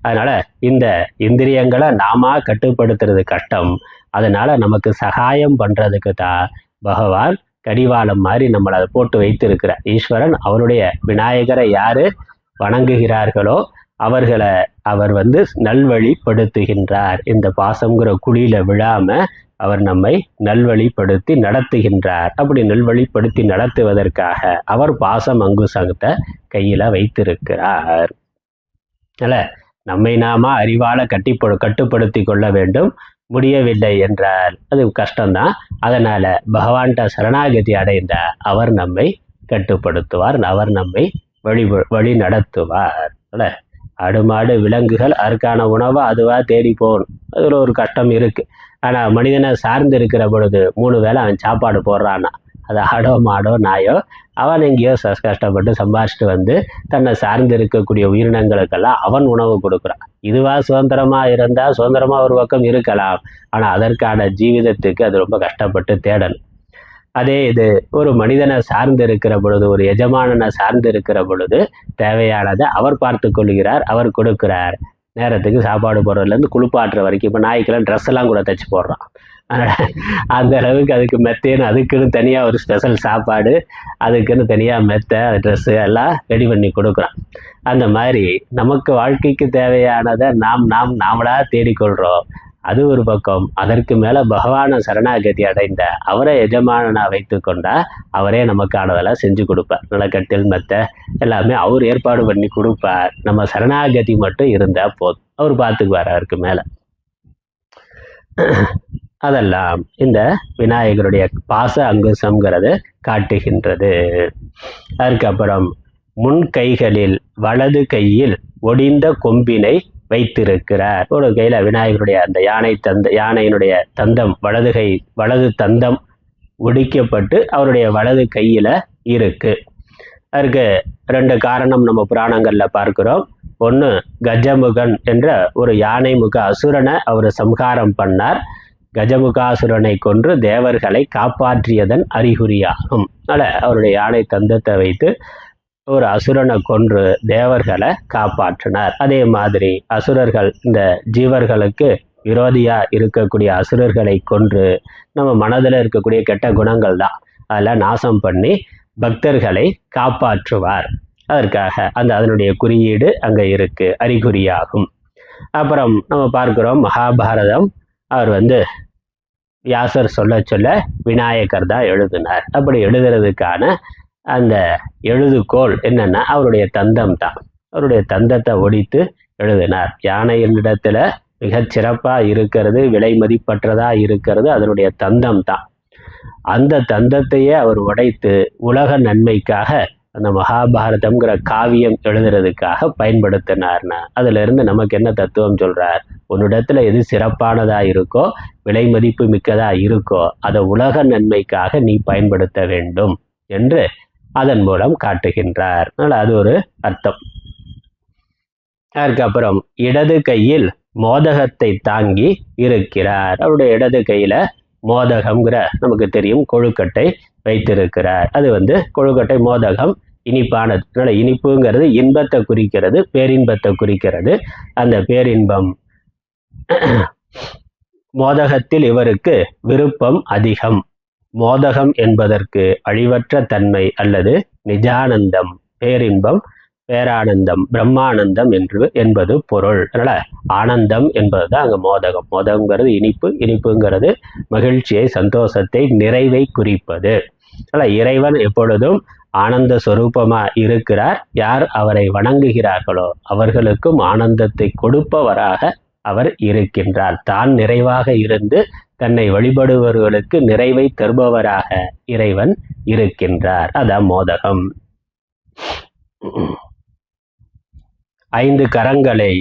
S1: அதனால இந்த இந்திரியங்களை நாம கட்டுப்படுத்துறது கஷ்டம். அதனால நமக்கு சகாயம் பண்றதுக்கு தான் பகவான் கடிவாளம் மாதிரி நம்மளை அதை போட்டு வைத்திருக்கிறார். ஈஸ்வரன் அவருடைய விநாயகரை யாரு வணங்குகிறார்களோ அவர்களை அவர் நல்வழிப்படுத்துகின்றார். இந்த பாசங்கிற குழியில விழாம அவர் நம்மை நல்வழிப்படுத்தி நடத்துகின்றார். அப்படி நல்வழிப்படுத்தி நடத்துவதற்காக அவர் பாசம் அங்குசத்தை கையில வைத்திருக்கிறார். அல்ல, நம்மை நாம அறிவால கட்டுப்படுத்தி கொள்ள வேண்டும். முடியவில்லை என்றால் அது கஷ்டம்தான். அதனால பகவான்கிட்ட சரணாகதி அடைந்த அவர் நம்மை கட்டுப்படுத்துவார், அவர் நம்மை வழி நடத்துவார். அல்ல, ஆடு மாடு விலங்குகள் அதற்கான உணவை அதுவா தேடி போகணும். அதில் ஒரு கஷ்டம் இருக்கு. ஆனால் மனிதனை சார்ந்து இருக்கிற பொழுது 3 வேளை அவன் சாப்பாடு போடுறான்னா, அது ஆடோ மாடோ நாயோ, அவன் எங்கேயோ கஷ்டப்பட்டு சம்பாதிச்சுட்டு தன்னை சார்ந்து இருக்கக்கூடிய உயிரினங்களுக்கெல்லாம் அவன் உணவு கொடுக்குறான். இதுவா சுதந்திரமா இருந்தா சுதந்திரமா ஒரு பக்கம் இருக்கலாம். ஆனா அதற்கான ஜீவிதத்துக்கு அது ரொம்ப கஷ்டப்பட்டு தேடணும். அதே இது ஒரு மனிதனை சார்ந்து இருக்கிற பொழுது, ஒரு எஜமானனை சார்ந்து இருக்கிற பொழுது தேவையானதை அவர் பார்த்து கொள்கிறார், அவர் கொடுக்கிறார். நேரத்துக்கு சாப்பாடு போடுறதுலேருந்து குளிப்பாட்டுற வரைக்கும். இப்போ நாய்க்கெல்லாம் ட்ரெஸ் எல்லாம் கூட தைச்சு போடுறான். அந்த அளவுக்கு அதுக்கு மெத்தேன்னு அதுக்குன்னு தனியாக ஒரு ஸ்பெஷல் சாப்பாடு, அதுக்குன்னு தனியாக மெத்தை, ட்ரெஸ்ஸு எல்லாம் ரெடி பண்ணி கொடுக்குறான். அந்த மாதிரி நமக்கு வாழ்க்கைக்கு தேவையானதை நாமளா தேடிக்கொள்கிறோம். அது ஒரு பக்கம். அதற்கு மேலே பகவானை சரணாகதி அடைந்த அவரை எஜமானனா வைத்து கொண்டா அவரே நமக்கானதெல்லாம் செஞ்சு கொடுப்பார். நிலக்கட்டில் மெத்தை எல்லாமே அவர் ஏற்பாடு பண்ணி கொடுப்பார். நம்ம சரணாகதி மட்டும் இருந்தால் போதும், அவர் பார்த்துக்குவார். அவருக்கு மேலே அதெல்லாம் இந்த விநாயகருடைய பாச அங்குசம்ங்கிறது காட்டுகின்றது. அதுக்கப்புறம் முன் கைகளில் வலது கையில் ஒடிந்த கொம்பினை வைத்திருக்கிறார். ஒரு கையில விநாயகருடைய அந்த யானையினுடைய தந்தம், வலது தந்தம் ஒடிக்கப்பட்டு அவருடைய வலது கையில இருக்கு. அதுக்கு 2 காரணம் நம்ம புராணங்கள்ல பார்க்கிறோம். ஒன்று, கஜமுகன் என்ற ஒரு யானை முக அசுரனை அவர் சம்ஹாரம் பண்ணார். கஜமுகாசுரனை கொன்று தேவர்களை காப்பாற்றியதன் அறிகுறியாகும். அதனால் அவருடைய யானை தந்தத்தை வைத்து ஒரு அசுரனை கொன்று தேவர்களை காப்பாற்றினார். அதே மாதிரி அசுரர்கள், இந்த ஜீவர்களுக்கு விரோதியா இருக்கக்கூடிய அசுரர்களை கொன்று நம்ம மனதில் இருக்கக்கூடிய கெட்ட குணங்கள் தான் அதில் நாசம் பண்ணி பக்தர்களை காப்பாற்றுவார். அதற்காக அதனுடைய குறியீடு அங்கே இருக்கு, அறிகுறியாகும். அப்புறம் நம்ம பார்க்கிறோம் மகாபாரதம் அவர் வியாசர் சொல்ல சொல்ல விநாயகர் தான் எழுதினார். அப்படி எழுதுறதுக்கான அந்த எழுதுகோள் என்னன்னா அவருடைய தந்தம் தான். அவருடைய தந்தத்தை ஒடித்து எழுதினார். யானையினிடத்துல மிகச் சிறப்பாக இருக்கிறது, விலை மதிப்பற்றதா இருக்கிறது அதனுடைய தந்தம் தான். அந்த தந்தத்தையே அவர் உடைத்து உலக நன்மைக்காக அந்த மகாபாரதம்ங்கிற காவியம் எழுதுறதுக்காக பயன்படுத்தினார்னா அதுல இருந்து நமக்கு என்ன தத்துவம் சொல்றார்? உன்னிடத்துல எது சிறப்பானதா இருக்கோ, விலை மதிப்பு மிக்கதா இருக்கோ, அதை உலக நன்மைக்காக நீ பயன்படுத்த வேண்டும் என்று அதன் மூலம் காட்டுகின்றார். அதனால் அது ஒரு அர்த்தம். அதுக்கப்புறம் இடது கையில் மோதகத்தை தாங்கி இருக்கிறார். அவருடைய இடது கையில மோதகம்ங்கிற நமக்கு தெரியும் கொழுக்கட்டை வைத்திருக்கிறார். அது கொழுக்கட்டை மோதகம் இனிப்பானது. அதனால இனிப்புங்கிறது இன்பத்தை குறிக்கிறது, பேரின்பத்தை குறிக்கிறது. அந்த பேரின்பம் மோதகத்தில் இவருக்கு விருப்பம் அதிகம். மோதகம் என்பதற்கு அழிவற்ற தன்மை அல்லது நிஜானந்தம், பேரின்பம், பேரானந்தம், பிரம்மானந்தம் என்பது பொருள். அதனால ஆனந்தம் என்பதுதான் அங்க மோதகம். மோதகம்ங்கிறது இனிப்பு, இனிப்புங்கிறது மகிழ்ச்சியை, சந்தோஷத்தை, நிறைவை குறிப்பது. அதனால இறைவன் எப்பொழுதும் ஆனந்த சொரூபமா இருக்கிறார். யார் அவரை வணங்குகிறார்களோ அவர்களுக்கும் ஆனந்தத்தை கொடுப்பவராக அவர் இருக்கின்றார். தான் நிறைவாக இருந்து தன்னை வழிபடுபவர்களுக்கு நிறைவை தருபவராக இறைவன் இருக்கின்றார். அதான் மோதகம். 5 கரங்களை,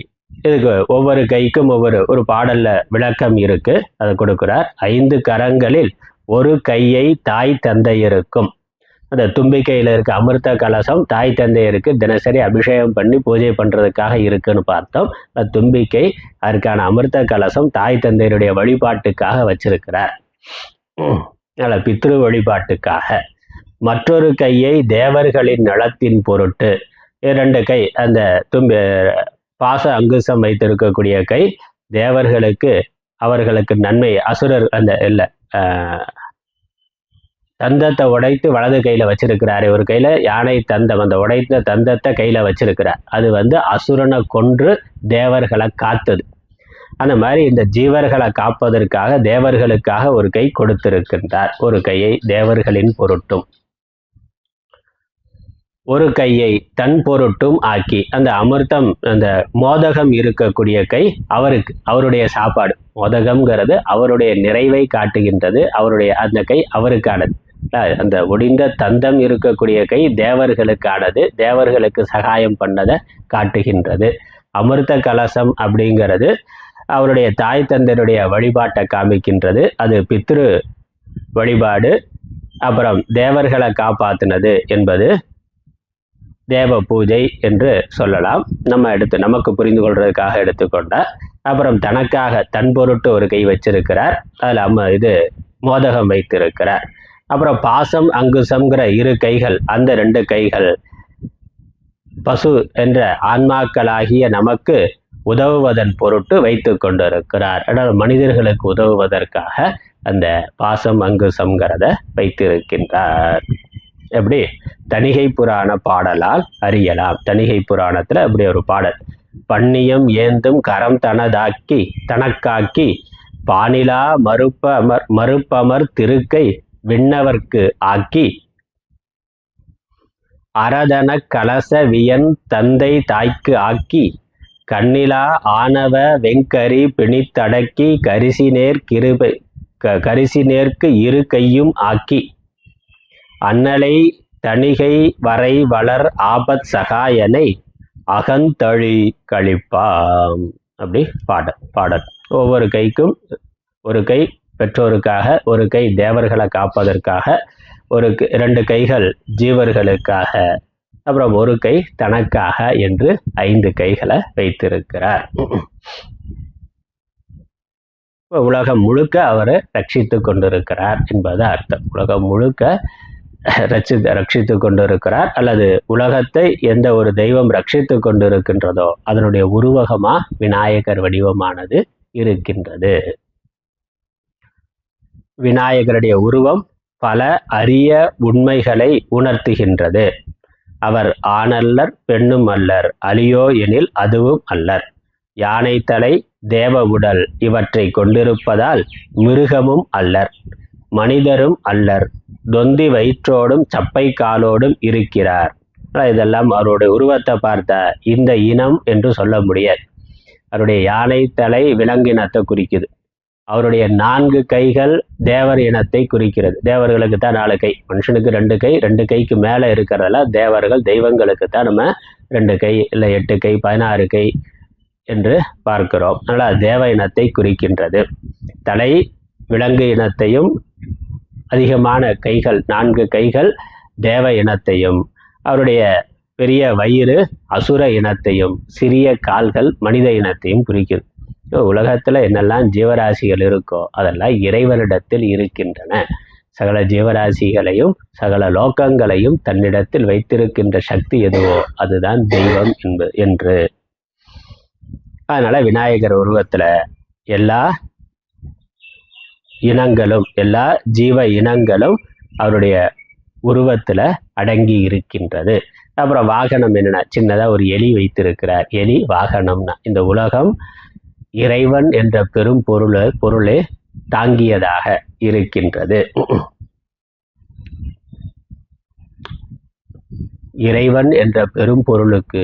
S1: இதுக்கு ஒவ்வொரு கைக்கும் ஒரு பாடல்ல விளக்கம் இருக்கு, அதை கொடுக்கிறார். 5 கரங்களில் ஒரு கையை தாய் தந்தையருக்கும், அந்த தும்பிக்கையில் இருக்க அமிர்த கலசம் தாய் தந்தையருக்கு தினசரி அபிஷேகம் பண்ணி பூஜை பண்ணுறதுக்காக இருக்குன்னு பார்த்தோம். தும்பிக்கை, அதற்கான அமிர்த கலசம் தாய் தந்தையருடைய வழிபாட்டுக்காக வச்சிருக்கிறார், அதில் பித்ரு வழிபாட்டுக்காக. மற்றொரு கையை தேவர்களின் நலத்தின் பொருட்டு, 2 கை, அந்த பாச அங்குசம் வைத்திருக்கக்கூடிய கை தேவர்களுக்கு, அவர்களுக்கு நன்மை. அசுரர் தந்தத்தை உடைத்து வலது கையில வச்சிருக்கிறாரு. ஒரு கையில யானை தந்தம், அந்த உடைத்த தந்தத்தை கையில வச்சிருக்கிறார். அது அசுரனை கொன்று தேவர்களை காத்தது. அந்த மாதிரி இந்த ஜீவர்களை காப்பதற்காக தேவர்களுக்காக ஒரு கை கொடுத்திருக்கின்றார். ஒரு கையை தேவர்களின் பொருட்டும், ஒரு கையை தன் பொருட்டும் ஆக்கி, அந்த அமிர்தம், அந்த மோதகம் இருக்கக்கூடிய கை அவருக்கு, அவருடைய சாப்பாடு. மோதகம்ங்கிறது அவருடைய நிறைவை காட்டுகின்றது. அவருடைய அந்த கை அவருக்கானது. அந்த ஒடிந்த தந்தம் இருக்கக்கூடிய கை தேவர்களுக்கானது, தேவர்களுக்கு சகாயம் பண்ணதை காட்டுகின்றது. அமிர்த கலசம் அப்படிங்கிறது அவருடைய தாய் தந்தருடைய வழிபாட்டை காமிக்கின்றது. அது பித்ரு வழிபாடு. அப்புறம் தேவர்களை காப்பாற்றினது என்பது தேவ பூஜை என்று சொல்லலாம். நமக்கு புரிந்து கொள்றதுக்காக எடுத்துக்கொண்ட. அப்புறம் தனக்காக தன் பொருட்டு ஒரு கை வச்சிருக்கிறார். அதில் மோதகம் வைத்திருக்கிறார். அப்புறம் பாசம் அங்குசம்ங்கிற 2 கைகள், அந்த 2 கைகள் பசு என்ற ஆன்மாக்களாகிய நமக்கு உதவுவதன் பொருட்டு வைத்து கொண்டிருக்கிறார். அதாவது மனிதர்களுக்கு உதவுவதற்காக அந்த பாசம் அங்குசம்ங்கிறத வைத்திருக்கின்றார். எப்படி? தணிகை புராண பாடலால் அறியலாம். தணிகை புராணத்துல அப்படி ஒரு பாடல். பண்ணியம் ஏந்தும் கரம் தனக்காக்கி பானிலா மறுப்பமர் திருக்கை விண்ணவர்க்கு ஆக்கி அரதன கலச வியன் தந்தை தாய்க்கு ஆக்கி கண்ணிலா ஆணவ வெங்கரி பிணித்தடக்கி கரிசினேர்க்கு 2 கையும் ஆக்கி அண்ணலை தணிகை வரை வளர் ஆபத் சகாயனை அகந்தழி கழிப்பாம். அப்படி பாடல். ஒவ்வொரு கைக்கும் ஒரு கை பெற்றோருக்காக, ஒரு கை தேவர்களை காப்பதற்காக, 2 கைகள் ஜீவர்களுக்காக, அப்புறம் ஒரு கை தனக்காக என்று 5 கைகளை வைத்திருக்கிறார். உலகம் முழுக்க அவர் ரட்சித்து கொண்டிருக்கிறார் என்பது அர்த்தம். உலகம் முழுக்க ரட்சித்து கொண்டிருக்கிறார், அல்லது உலகத்தை எந்த ஒரு தெய்வம் ரட்சித்து கொண்டிருக்கின்றதோ அதனுடைய உருவகமா விநாயகர் வடிவமானது இருக்கின்றது. விநாயகருடைய உருவம் பல அரிய உண்மைகளை உணர்த்துகின்றது. அவர் ஆணல்லர் பெண்ணும் அல்லர், அலியோ எனில் அதுவும் அல்லர். யானை தலை தேவ உடல் இவற்றை கொண்டிருப்பதால் மிருகமும் அல்லர், மனிதரும் அல்லர். தொந்தி வயிற்றோடும் சப்பை காலோடும் இருக்கிறார். இதெல்லாம் அவருடைய உருவத்தை பார்த்தா இந்த இனம் என்று சொல்ல முடியாது. அவருடைய யானை தலை விலங்கினத்தை குறிக்குது. அவருடைய 4 கைகள் தேவர் இனத்தை குறிக்கிறது. தேவர்களுக்கு தான் 4 கை, மனுஷனுக்கு 2 கை, 2 கைக்கு மேலே இருக்கிறதெல்லாம் தேவர்கள். தெய்வங்களுக்கு தான் நம்ம 2 கை இல்லை 8 கை 16 கை என்று பார்க்கிறோம். அதனால் தேவ இனத்தை குறிக்கின்றது. தலை விலங்கு இனத்தையும், அதிகமான கைகள் 4 கைகள் தேவ இனத்தையும், அவருடைய பெரிய வயிறு அசுர இனத்தையும், சிறிய கால்கள் மனித இனத்தையும் குறிக்கிறது. உலகத்தில் என்னெல்லாம் ஜீவராசிகள் இருக்கோ அதெல்லாம் இறைவனிடத்தில் இருக்கின்றன. சகல ஜீவராசிகளையும் சகல லோகங்களையும் தன்னிடத்தில் வைத்திருக்கின்ற சக்தி எதுவோ அதுதான் தெய்வம் என்று. அதனால விநாயகர் உருவத்தில் எல்லா இனங்களும், எல்லா ஜீவ இனங்களும் அவருடைய உருவத்தில் அடங்கி இருக்கின்றது. அப்புறம் வாகனம் என்னன்னா, சின்னதாக ஒரு எலி வைத்திருக்கிறார். எலி வாகனம்னா இந்த உலகம் இறைவன் என்ற பெரும் பொருளை தாங்கியதாக இருக்கின்றது. இறைவன் என்ற பெரும் பொருளுக்கு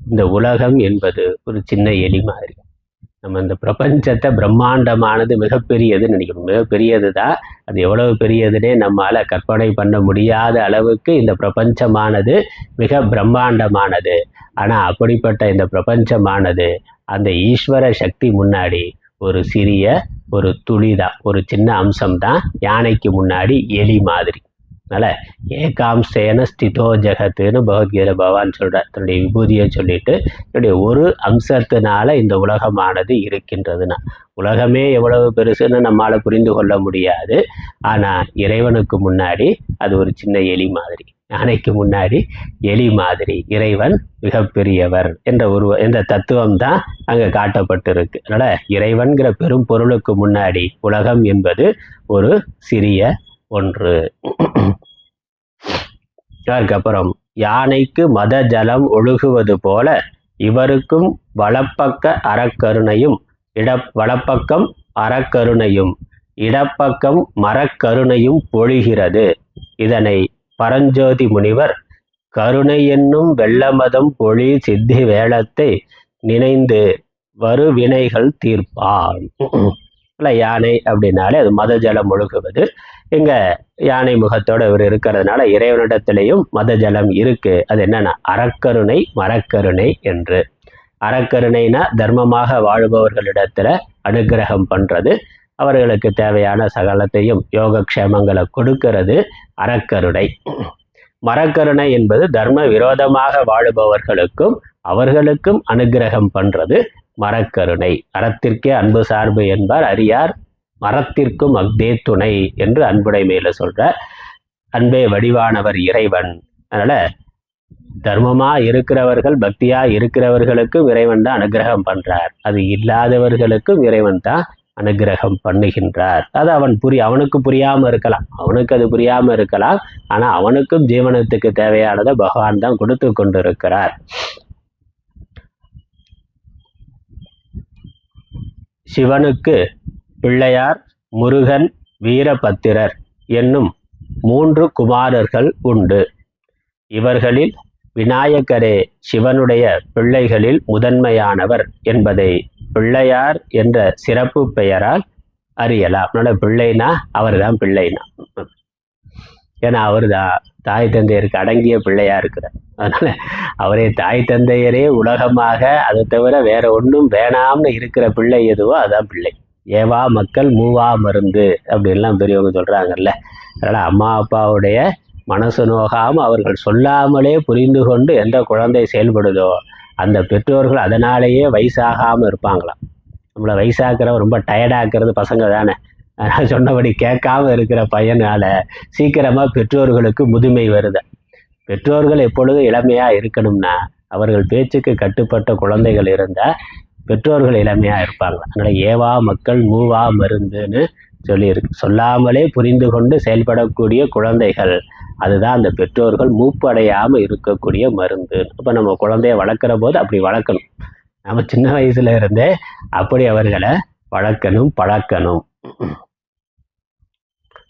S1: இந்த உலகம் என்பது ஒரு சின்ன எலி மாதிரி. நம்ம இந்த பிரபஞ்சத்தை பிரம்மாண்டமானது மிகப்பெரியதுன்னு நினைக்கிறோம். மிகப்பெரியது தான். அது எவ்வளவு பெரியதுன்னே நம்மால் கற்பனை பண்ண முடியாத அளவுக்கு இந்த பிரபஞ்சமானது மிக பிரம்மாண்டமானது. ஆனால் அப்படிப்பட்ட இந்த பிரபஞ்சமானது அந்த ஈஸ்வர சக்தி முன்னாடி ஒரு சிறிய ஒரு துளிதான், ஒரு சின்ன அம்சம்தான். யானைக்கு முன்னாடி எலி மாதிரி. அதனால் ஏகாம்சேன ஸ்திதோ ஜெகத்துன்னு பகவத்கீதை பகவான் சொல்கிறார். தன்னுடைய விபூதியை சொல்லிட்டு என்னுடைய ஒரு அம்சத்தினால இந்த உலகமானது இருக்கின்றதுன்னா, உலகமே எவ்வளவு பெருசுன்னு நம்மளால் புரிந்து கொள்ள முடியாது. ஆனால் இறைவனுக்கு முன்னாடி அது ஒரு சின்ன எலி மாதிரி. யானைக்கு முன்னாடி எலி மாதிரி இறைவன் மிகப்பெரியவர் என்ற தத்துவம் தான் அங்கே காட்டப்பட்டிருக்கு. அதனால் இறைவன்கிற பெரும் பொருளுக்கு முன்னாடி உலகம் என்பது ஒரு சிறிய ஒன்று. அதுக்கப்புறம் யானைக்கு மத ஜலம் ஒழுகுவது போல இவருக்கும் வலப்பக்க அறக்கருணையும் வலப்பக்கம் அறக்கருணையும் இடப்பக்கம் மரக்கருணையும் பொழிகிறது. இதனை பரஞ்சோதி முனிவர் கருணை என்னும் வெள்ளமதம் பொழி சித்தி வேளத்தை நினைந்து வருவினைகள் தீர்ப்பான். யானை அப்படின்னாலே அது மத ஜலம் ஒழுகுவது. இங்க யானை முகத்தோட இவர் இருக்கிறதுனால இறைவனிடத்திலையும் மத ஜலம் இருக்கு. அது என்னன்னா அறக்கருணை மரக்கருணை என்று. அறக்கருணைனா தர்மமாக வாழ்பவர்களிடத்துல அனுகிரகம் பண்றது, அவர்களுக்கு தேவையான சகலத்தையும் யோகக்ஷேமங்களை கொடுக்கிறது அறக்கருணை. மரக்கருணை என்பது தர்ம விரோதமாக வாழுபவர்களுக்கும் அவர்களுக்கும் அனுகிரகம் பண்றது மரக்கருணை. அறத்திற்கே அன்பு சார்பு என்பார் அறியார், மரத்திற்கும் அக்தே துணை என்று அன்புடை மேல சொல்ற. அன்பே வடிவானவர் இறைவன். அதனால தர்மமா இருக்கிறவர்கள், பக்தியா இருக்கிறவர்களுக்கும் இறைவன் தான் அனுகிரகம் பண்றார். அது இல்லாதவர்களுக்கும் இறைவன் தான் அனுகிரகம் பண்ணுகின்றார். அது அவனுக்கு புரியாம இருக்கலாம், அவனுக்கு அது புரியாம இருக்கலாம். ஆனா அவனுக்கும் ஜீவனத்துக்கு தேவையானதை பகவான் தான் கொடுத்து கொண்டிருக்கிறார். சிவனுக்கு பிள்ளையார், முருகன், வீரபத்திரர் என்னும் 3 குமாரர்கள் உண்டு. இவர்களில் விநாயகரே சிவனுடைய பிள்ளைகளில் முதன்மையானவர் என்பதை பிள்ளையார் என்ற சிறப்பு பெயரால் அறியலாம். அதனால பிள்ளைனா அவர் தான் பிள்ளைனா. ஏன்னா அவர் தான் தாய் தந்தையருக்கு அடங்கிய பிள்ளையா இருக்கிறார். அதனால அவரே தாய் தந்தையரே உலகமாக, அதை தவிர வேற ஒன்றும் வேணாம்னு இருக்கிற பிள்ளை எதுவோ அதுதான் பிள்ளை. ஏவா மக்கள் மூவா மருந்து அப்படின்லாம் பெரியவங்க சொல்றாங்கல்ல. அதனால அம்மா அப்பாவுடைய மனசு நோகாமல் அவர்கள் சொல்லாமலே புரிந்து கொண்டு எந்த குழந்தை செயல்படுதோ அந்த பெற்றோர்கள் அதனாலேயே வயசாகாமல் இருப்பாங்களாம். நம்மளை வயசாக்குறவன் ரொம்ப டயர்டாக்குறது பசங்க தானே. அதனால் சொன்னபடி கேட்காம இருக்கிற பையனால சீக்கிரமாக பெற்றோர்களுக்கு முதுமை வருது. பெற்றோர்கள் எப்பொழுதும் இளமையாக இருக்கணும்னா அவர்கள் பேச்சுக்கு கட்டுப்பட்ட குழந்தைகள் இருந்தால் பெற்றோர்கள் இளமையாக இருப்பாங்க. அதனால் ஏவா மக்கள் மூவா மருந்துன்னு சொல்லியிருக்கு. சொல்லாமலே புரிந்து கொண்டு செயல்படக்கூடிய குழந்தைகள், அதுதான் அந்த பெற்றோர்கள் மூப்படையாமல் இருக்கக்கூடிய மருந்து. அப்போ நம்ம குழந்தைய வளர்க்குற போது அப்படி வளர்க்கணும். நம்ம சின்ன வயசுல இருந்தே அப்படி அவர்களை வளர்க்கணும், பழக்கணும்.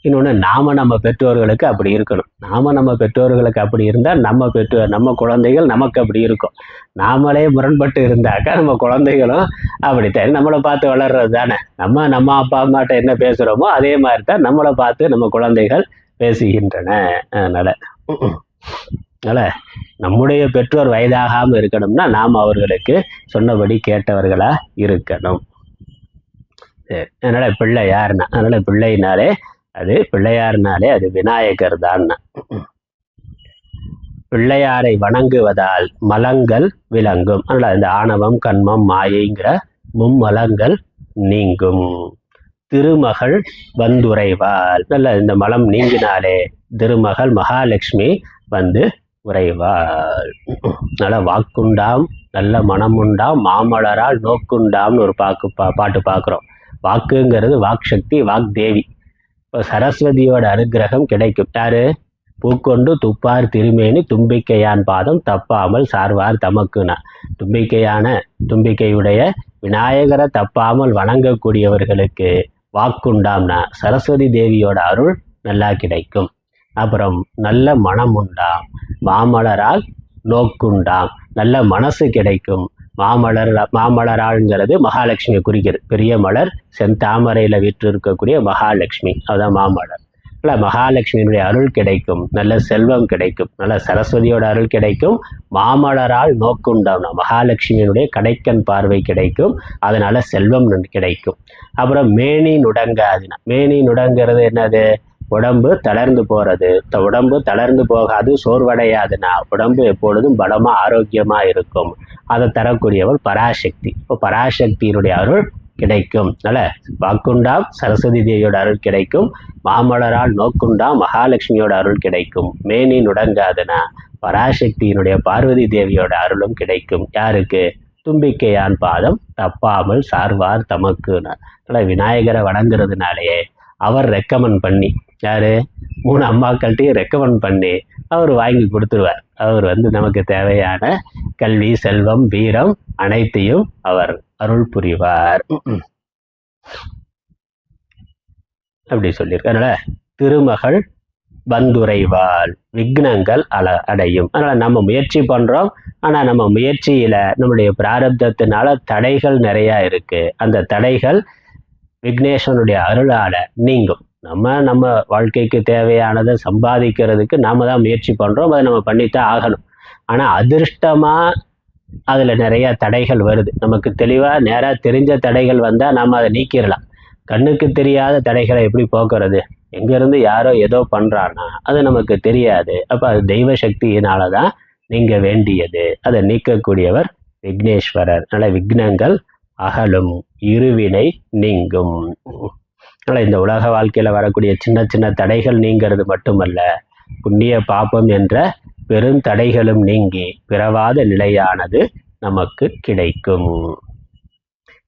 S1: இன்னொன்று, நம்ம பெற்றோர்களுக்கு அப்படி இருக்கணும். நம்ம பெற்றோர்களுக்கு அப்படி இருந்தால் நம்ம குழந்தைகள் நமக்கு அப்படி இருக்கும். நாமளே முரண்பட்டு இருந்தாக்கா நம்ம குழந்தைகளும் அப்படித்தான். நம்மளை பார்த்து வளர்றது தானே. நம்ம அப்பா அம்மாட்ட என்ன பேசுகிறோமோ அதே மாதிரி தான் நம்மளை பார்த்து நம்ம குழந்தைகள் பேசுகின்றன. அதனால் நம்முடைய பெற்றோர் வயதாகாமல் இருக்கணும்னா நாம் அவர்களுக்கு சொன்னபடி கேட்டவர்களாக இருக்கணும். அதனால் பிள்ளைனாலே அது பிள்ளையார்னாலே அது விநாயகர் தான். பிள்ளையாரை வணங்குவதால் மலங்கள் விளங்கும். அதனால் இந்த ஆணவம், கண்மம், மாயைங்கிற மும்மலங்கள் நீங்கும். திருமகள் வந்துரைவாள். நல்ல இந்த மலம் நீங்கினாலே திருமகள் மகாலட்சுமி வந்து உறைவாள். நல்ல வாக்குண்டாம், நல்ல மனமுண்டாம், மாமலரால் நோக்குண்டாம்னு ஒரு பாட்டு பார்க்குறோம். வாக்குங்கிறது வாக் சக்தி, வாக் தேவி. இப்போ சரஸ்வதியோட அனுகிரகம் கிடைக்கும். யாரு? பூக்கொண்டு துப்பார் திருமேனி தும்பிக்கையான் பாதம் தப்பாமல் சார்வார் தமக்குனா. தும்பிக்கையுடைய விநாயகரை தப்பாமல் வணங்கக்கூடியவர்களுக்கு வாக்குண்டாம்னா சரஸ்வதி தேவியோட அருள் நல்லா கிடைக்கும். அப்புறம் நல்ல மனம் உண்டாம், மாமலரால் நோக்குண்டாம், நல்ல மனசு கிடைக்கும். மாமலராள்ங்கிறது மகாலட்சுமியை குறிக்கிறது. பெரிய மலர் செந்தாமரையில் விற்று இருக்கக்கூடிய மகாலட்சுமி, அதுதான் மாமலர். நல்ல மகாலட்சுமியினுடைய அருள் கிடைக்கும், நல்ல செல்வம் கிடைக்கும், நல்ல சரஸ்வதியோட அருள் கிடைக்கும். மாமலரால் நோக்குண்டாம்னா மகாலட்சுமியினுடைய கடைக்கண் பார்வை கிடைக்கும், அதனால செல்வம் கிடைக்கும். அப்புறம் மேனி நுடங்காதுனா, மேனி நுடங்கிறது என்னது? உடம்பு தளர்ந்து போகிறது. உடம்பு தளர்ந்து போகாது, சோர்வடையாதுன்னா உடம்பு எப்பொழுதும் பலமாக ஆரோக்கியமாக இருக்கும். அதை தரக்கூடியவள் பராசக்தி. இப்போ பராசக்தியினுடைய அருள் கிடைக்கும். நல்ல வாக்குண்டாம் சரஸ்வதி தேவியோட அருள் கிடைக்கும், மாமலரால் நோக்குண்டாம் மகாலட்சுமியோட அருள் கிடைக்கும். மேனி நுடங்காதுன்னா பராசக்தியினுடைய பார்வதி தேவியோட அருளும் கிடைக்கும். யாருக்கு? தும்பிக்கையான் பாதம் தப்பாமல் சார்வார் தமக்குன்னா. விநாயகரை வணங்குறதுனாலேயே அவர் ரெக்கமெண்ட் பண்ணி, யாரு? 3 அம்மாக்கள்கிட்டையும் ரெக்கமெண்ட் பண்ணி அவர் வாங்கி கொடுத்துருவார். அவர் நமக்கு தேவையான கல்வி, செல்வம், வீரம் அனைத்தையும் அவர் அருள் புரிவார். அப்படி சொல்லியிருக்காரு. அதனால திருமகள் வந்துரைவாள், விக்னங்கள் அடையும். அதனால் நம்ம முயற்சி பண்ணுறோம், ஆனால் நம்ம முயற்சியில் நம்முடைய பிராரப்தத்தினால தடைகள் நிறையா இருக்குது. அந்த தடைகள் விக்னேஸ்வரனுடைய அருளால் நீங்கும். நம்ம வாழ்க்கைக்கு தேவையானதை சம்பாதிக்கிறதுக்கு நாம தான் முயற்சி பண்ணுறோம், அதை நம்ம பண்ணித்தான் ஆகணும். ஆனால் அதிர்ஷ்டமாக அதில் நிறையா தடைகள் வருது. நமக்கு தெளிவாக நேராக தெரிஞ்ச தடைகள் வந்தால் நாம் அதை நீக்கிடலாம். கண்ணுக்கு தெரியாத தடைகளை எப்படி போக்குறது? எங்கேருந்து யாரோ ஏதோ பண்ணுறான்னா அது நமக்கு தெரியாது. அப்போ அது தெய்வ சக்தியினால தான் நீங்க வேண்டியது. அதை நீக்கக்கூடியவர் விக்னேஸ்வரர். அதனால் விக்னங்கள் அகலும், இருவினை நீங்கும். அதனால் இந்த உலக வாழ்க்கையில் வரக்கூடிய சின்ன சின்ன தடைகள் நீங்கிறது மட்டுமல்ல, புண்ணிய பாபம் என்ற பெருந்தடைகளும் நீங்கி பிறவாத நிலையானது நமக்கு கிடைக்கும்.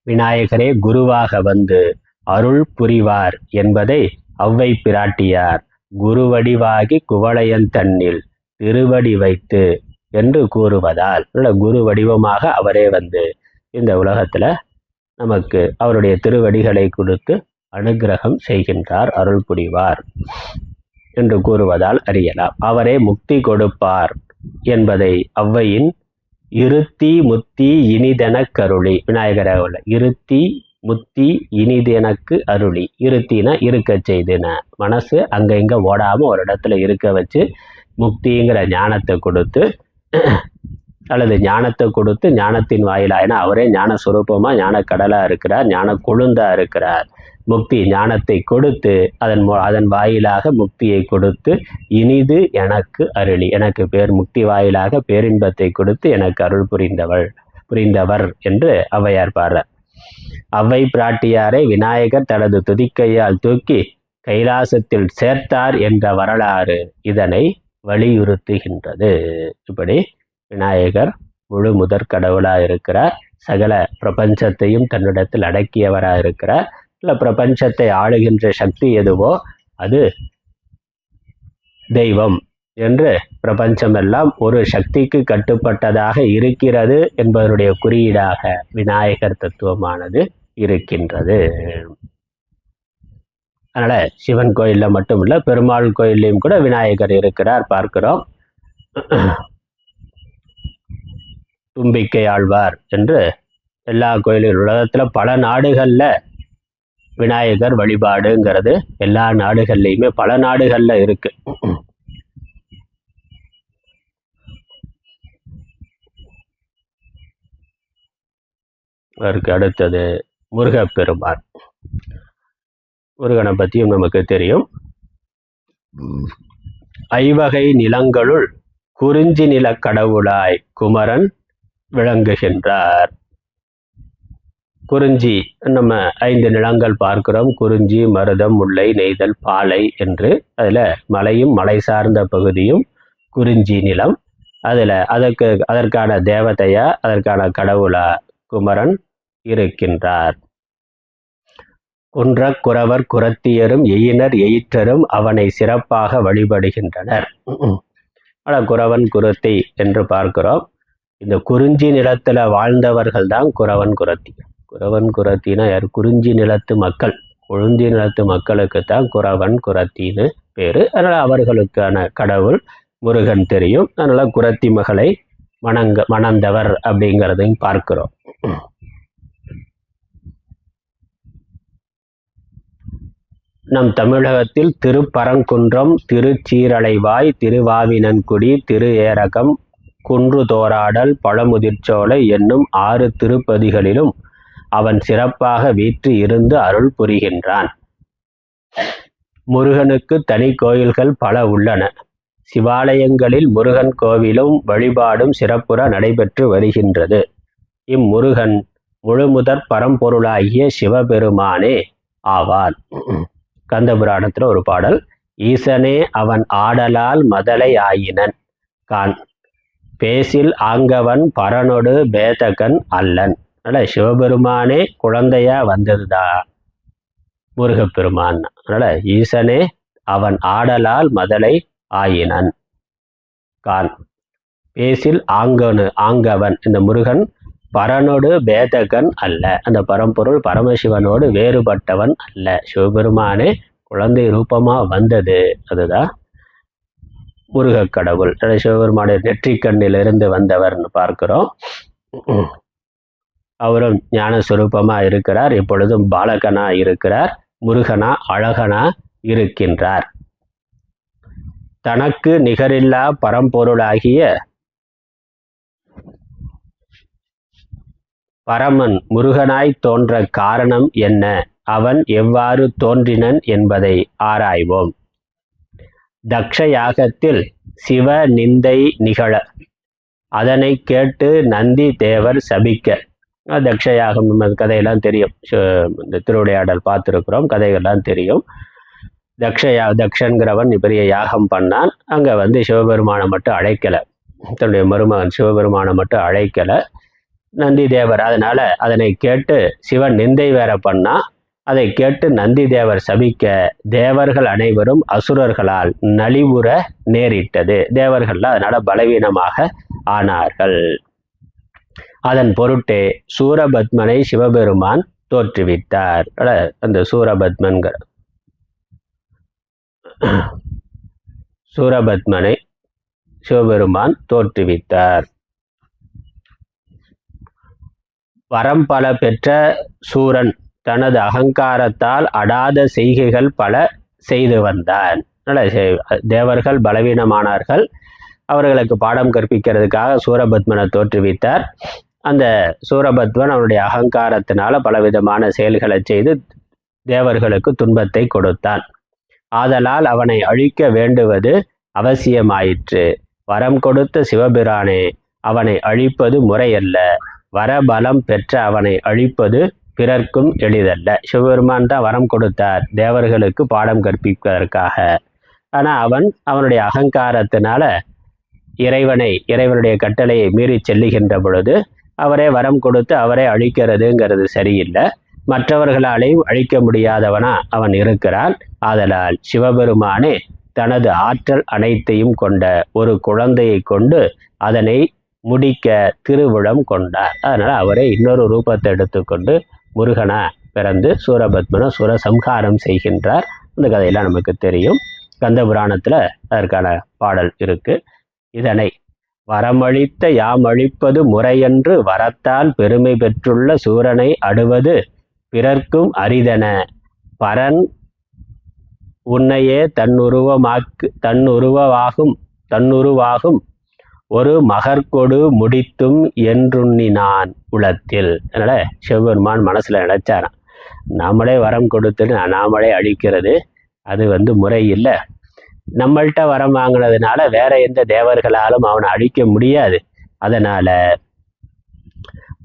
S1: விநாயகரே குருவாக வந்து அருள் புரிவார் என்பதை ஔவை பிராட்டியார் குருவடிவாகி குவளையன் தன்னில் திருவடி வைத்து என்று கூறுவதால், குரு வடிவமாக அவரே வந்து இந்த உலகத்துல நமக்கு அவருடைய திருவடிகளை கொடுத்து அனுகிரகம் செய்கின்றார், அருள் புரிவார் என்று கூறுவதால் அறியலாம். அவரே முக்தி கொடுப்பார் என்பதை ஔவையின் இருத்தி முத்தி இனிதென கருளி, விநாயகராக உள்ள இருத்தி முத்தி இனிதெனக்கு அருளி. இருத்தினா இருக்க செய்துன, மனசு அங்க இங்க ஓடாம ஒரு இடத்துல இருக்க வச்சு முக்திங்கிற ஞானத்தை கொடுத்து, அல்லது ஞானத்தை கொடுத்து ஞானத்தின் வாயிலாக, ஏன்னா அவரே ஞான சுரூபமா ஞான கடலா இருக்கிறார், ஞான கொழுந்தா இருக்கிறார். முக்தி ஞானத்தை கொடுத்து அதன் வாயிலாக முக்தியை கொடுத்து இனிது எனக்கு அருளி, எனக்கு முக்தி வாயிலாக பேரின்பத்தை கொடுத்து எனக்கு அருள் புரிந்தவர் என்று ஔவையார் பாடுறார். அவ்வை பிராட்டியாரை விநாயகர் தனது துதிக்கையால் தூக்கி கைலாசத்தில் சேர்த்தார் என்ற வரலாறு இதனை வலியுறுத்துகின்றது. இப்படி விநாயகர் முழு முதற் கடவுளாக இருக்கிறார். சகல பிரபஞ்சத்தையும் தன்னிடத்தில் அடக்கியவராக இருக்கிறார். இல்லை, பிரபஞ்சத்தை ஆளுகின்ற சக்தி எதுவோ அது தெய்வம் என்று பிரபஞ்சமெல்லாம் ஒரு சக்திக்கு கட்டுப்பட்டதாக இருக்கிறது என்பதனுடைய குறியீடாக விநாயகர் தத்துவமானது இருக்கின்றது. அதனால சிவன் கோயிலில் மட்டும் இல்லை, பெருமாள் கோயிலையும் கூட விநாயகர் இருக்கிறார் பார்க்கிறோம். தும்பிக்கை ஆழ்வார் என்று எல்லா கோயிலும் உலகத்தில் பல நாடுகளில் விநாயகர் வழிபாடுங்கிறது எல்லா நாடுகள்லையுமே பல நாடுகளில் இருக்கு. அதற்கு அடுத்தது முருகப்பெருமான். முருகனை பற்றியும் நமக்கு தெரியும். ஐவகை நிலங்களுள் குறிஞ்சி நில கடவுளாய் குமரன் விளங்குகின்றார். குறிஞ்சி நம்ம 5 நிலங்கள் பார்க்கிறோம். குறிஞ்சி, மருதம், முல்லை, நெய்தல், பாலை என்று. அதில் மலையும் மலை சார்ந்த பகுதியும் குறிஞ்சி நிலம். அதில் அதற்கான தேவதையா, அதற்கான கடவுளா குமரன் இருக்கின்றார். குன்ற குறவர் குரத்தியரும் எயினர் எயிற்றரும் அவனை சிறப்பாக வழிபடுகின்றனர். குறவன் குரத்தி என்று பார்க்கிறோம். இந்த குறிஞ்சி நிலத்தில் வாழ்ந்தவர்கள் தான் குறவன் குரத்தி. குறவன் குரத்தினா யார்? குறிஞ்சி நிலத்து மக்கள். கொழுஞ்சி நிலத்து மக்களுக்கு தான் குறவன் குரத்தின்னு பேர். அதனால் அவர்களுக்கான கடவுள் முருகன் தெரியும். அதனால் குரத்தி மகளை மணந்தவர் அப்படிங்கிறதையும் பார்க்கிறோம். நம் தமிழகத்தில் திருப்பரங்குன்றம், திருச்சீரலைவாய், திருவாவினன்குடி, திரு ஏரகம், குன்று தோராடல், பழமுதிர்ச்சோலை என்னும் 6 திருப்பதிகளிலும் அவன் சிறப்பாக வீற்று இருந்து அருள் புரிகின்றான். முருகனுக்கு தனி கோயில்கள் பல உள்ளன. சிவாலயங்களில் முருகன் கோவிலும் வழிபாடும் சிறப்புற நடைபெற்று வருகின்றது. இம்முருகன் முழுமுதற் பரம்பொருளாகிய சிவபெருமானே ஆவான். கந்தபுராணத்தில் ஒரு பாடல், ஈசனே அவன் ஆடலால் மதலை ஆயினன் கான், பேசில் ஆங்கவன் பரனொடு பேதகன் அல்லன். அதனால சிவபெருமானே குழந்தையா வந்ததுதான் முருகப்பெருமான். அதனால ஈசனே அவன் ஆடலால் மதலை ஆயினன் கான், பேசில் ஆங்கவன் இந்த முருகன் பரனோடு பேதகன் அல்ல. அந்த பரம்பொருள் பரமசிவனோடு வேறுபட்டவன் அல்ல. சிவபெருமானே குழந்தை ரூபமா வந்தது. அதுதான் முருகக் கடவுள். சிவபெருமானுடைய நெற்றிக்கண்ணிலிருந்து வந்தவர்னு பார்க்கிறோம். அவரும் ஞான சுரூபமா இருக்கிறார். இப்பொழுதும் பாலகனா இருக்கிறார். முருகனா அழகனா இருக்கின்றார். தனக்கு நிகரில்லா பரம்பொருளாகிய பரமன் முருகனாய் தோன்ற காரணம் என்ன? அவன் எவ்வாறு தோன்றினன் என்பதை ஆராய்வோம். தக்ஷ யாகத்தில் சிவ நிந்தை நிகழ அதனை கேட்டு நந்தி தேவர் சபிக்க. தக்ஷ யாகம் கதையெல்லாம் தெரியும். இந்த திருவிளையாடல் பார்த்துருக்குறோம், கதைகள்லாம் தெரியும். தக்ஷன்கிறவன் பெரிய யாகம் பண்ணான். அங்கே சிவபெருமானை மட்டும் அழைக்கலை, தன்னுடைய மருமகன் சிவபெருமானை மட்டும் அழைக்கலை நந்தி தேவர். அதனால அதனை கேட்டு சிவன் நிந்தை வேற பண்ணா. அதை கேட்டு நந்தி தேவர் சபிக்க தேவர்கள் அனைவரும் அசுரர்களால் நலிவுற நேரிட்டது. தேவர்கள் அதனால பலவீனமாக ஆனார்கள். அதன் பொருட்டே சூரபத்மனை சிவபெருமான் தோற்றுவித்தார். அந்த சூரபத்மனை சிவபெருமான் தோற்றுவித்தார். வரம் பல பெற்ற சூரன் தனது அகங்காரத்தால் அடாத செய்கைகள் பல செய்து வந்தான். தேவர்கள் பலவீனமானார்கள். அவர்களுக்கு பாடம் கற்பிக்கிறதுக்காக சூரபத்மனை தோற்றுவித்தார். அந்த சூரபத்மன் அவனுடைய அகங்காரத்தினால பலவிதமான செயல்களை செய்து தேவர்களுக்கு துன்பத்தை கொடுத்தான். ஆதலால் அவனை அழிக்க வேண்டுவது அவசியமாயிற்று. வரம் கொடுத்த சிவபிரானே அவனை அழிப்பது முறையல்ல. வரபலம் பெற்ற அவனை அழிப்பது பிறர்க்கும் எளிதல்ல. சிவபெருமான் தான் வரம் கொடுத்தார் தேவர்களுக்கு பாடம் கற்பிப்பதற்காக. ஆனால் அவனுடைய அகங்காரத்தினால இறைவனுடைய கட்டளையை மீறி செல்லுகின்ற பொழுது அவரே வரம் கொடுத்து அவரே அழிக்கிறதுங்கிறது சரியில்லை. மற்றவர்களாலேயும் அழிக்க முடியாதவனா அவன் இருக்கிறான். ஆதலால் சிவபெருமானே தனது ஆற்றல் அனைத்தையும் கொண்ட ஒரு குழந்தையை கொண்டு அதனை முடிக்க திருவுளம் கொண்டார். அதனால் அவரே இன்னொரு ரூபத்தை எடுத்துக்கொண்டு முருகனா பிறந்து சூரபத்மனை சூரசம்ஹாரம் செய்கின்றார். இந்த கதையெல்லாம் நமக்கு தெரியும். கந்த புராணத்தில் அதற்கான பாடல் இருக்கு. இதனை வரமளித்த யாமளிப்பது முறையென்று வரத்தால் பெருமை பெற்றுள்ள சூரனை அடுவது பிறர்க்கும் அரிதென பரன் உன்னையே தன்னுருவாகும் ஒரு மகற்கொடு முடித்தும் என்றுண்ணினான் உளத்தில். அதனால சிவபெருமான் மனசுல நினைச்சாராம், நாமளே வரம் கொடுத்துட்டு நாமளே அழிக்கிறது அது முறை இல்லை. நம்மள்கிட்ட வரம் வாங்கினதுனால வேற எந்த தேவர்களாலும் அவனை அழிக்க முடியாது. அதனால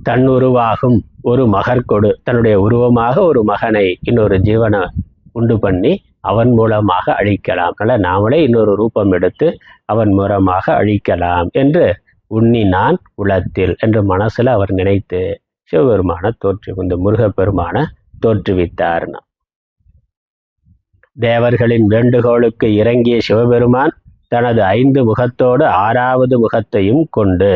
S1: தன்னுருவாகும் ஒரு மகற்கொடு, தன்னுடைய உருவமாக ஒரு மகனை இன்னொரு ஜீவனை உண்டு பண்ணி அவன் மூலமாக அழிக்கலாம். அதனால் நாமளே இன்னொரு ரூபம் எடுத்து அவன் மூலமாக அழிக்கலாம் என்று உண்ணினான் உளத்தில் என்று மனசுல அவர் நினைத்து சிவபெருமான இந்த முருகப்பெருமான தோற்றுவித்தார்னா. தேவர்களின் வேண்டுகோளுக்கு இறங்கிய சிவபெருமான் தனது 5 முகத்தோடு 6வது முகத்தையும் கொண்டு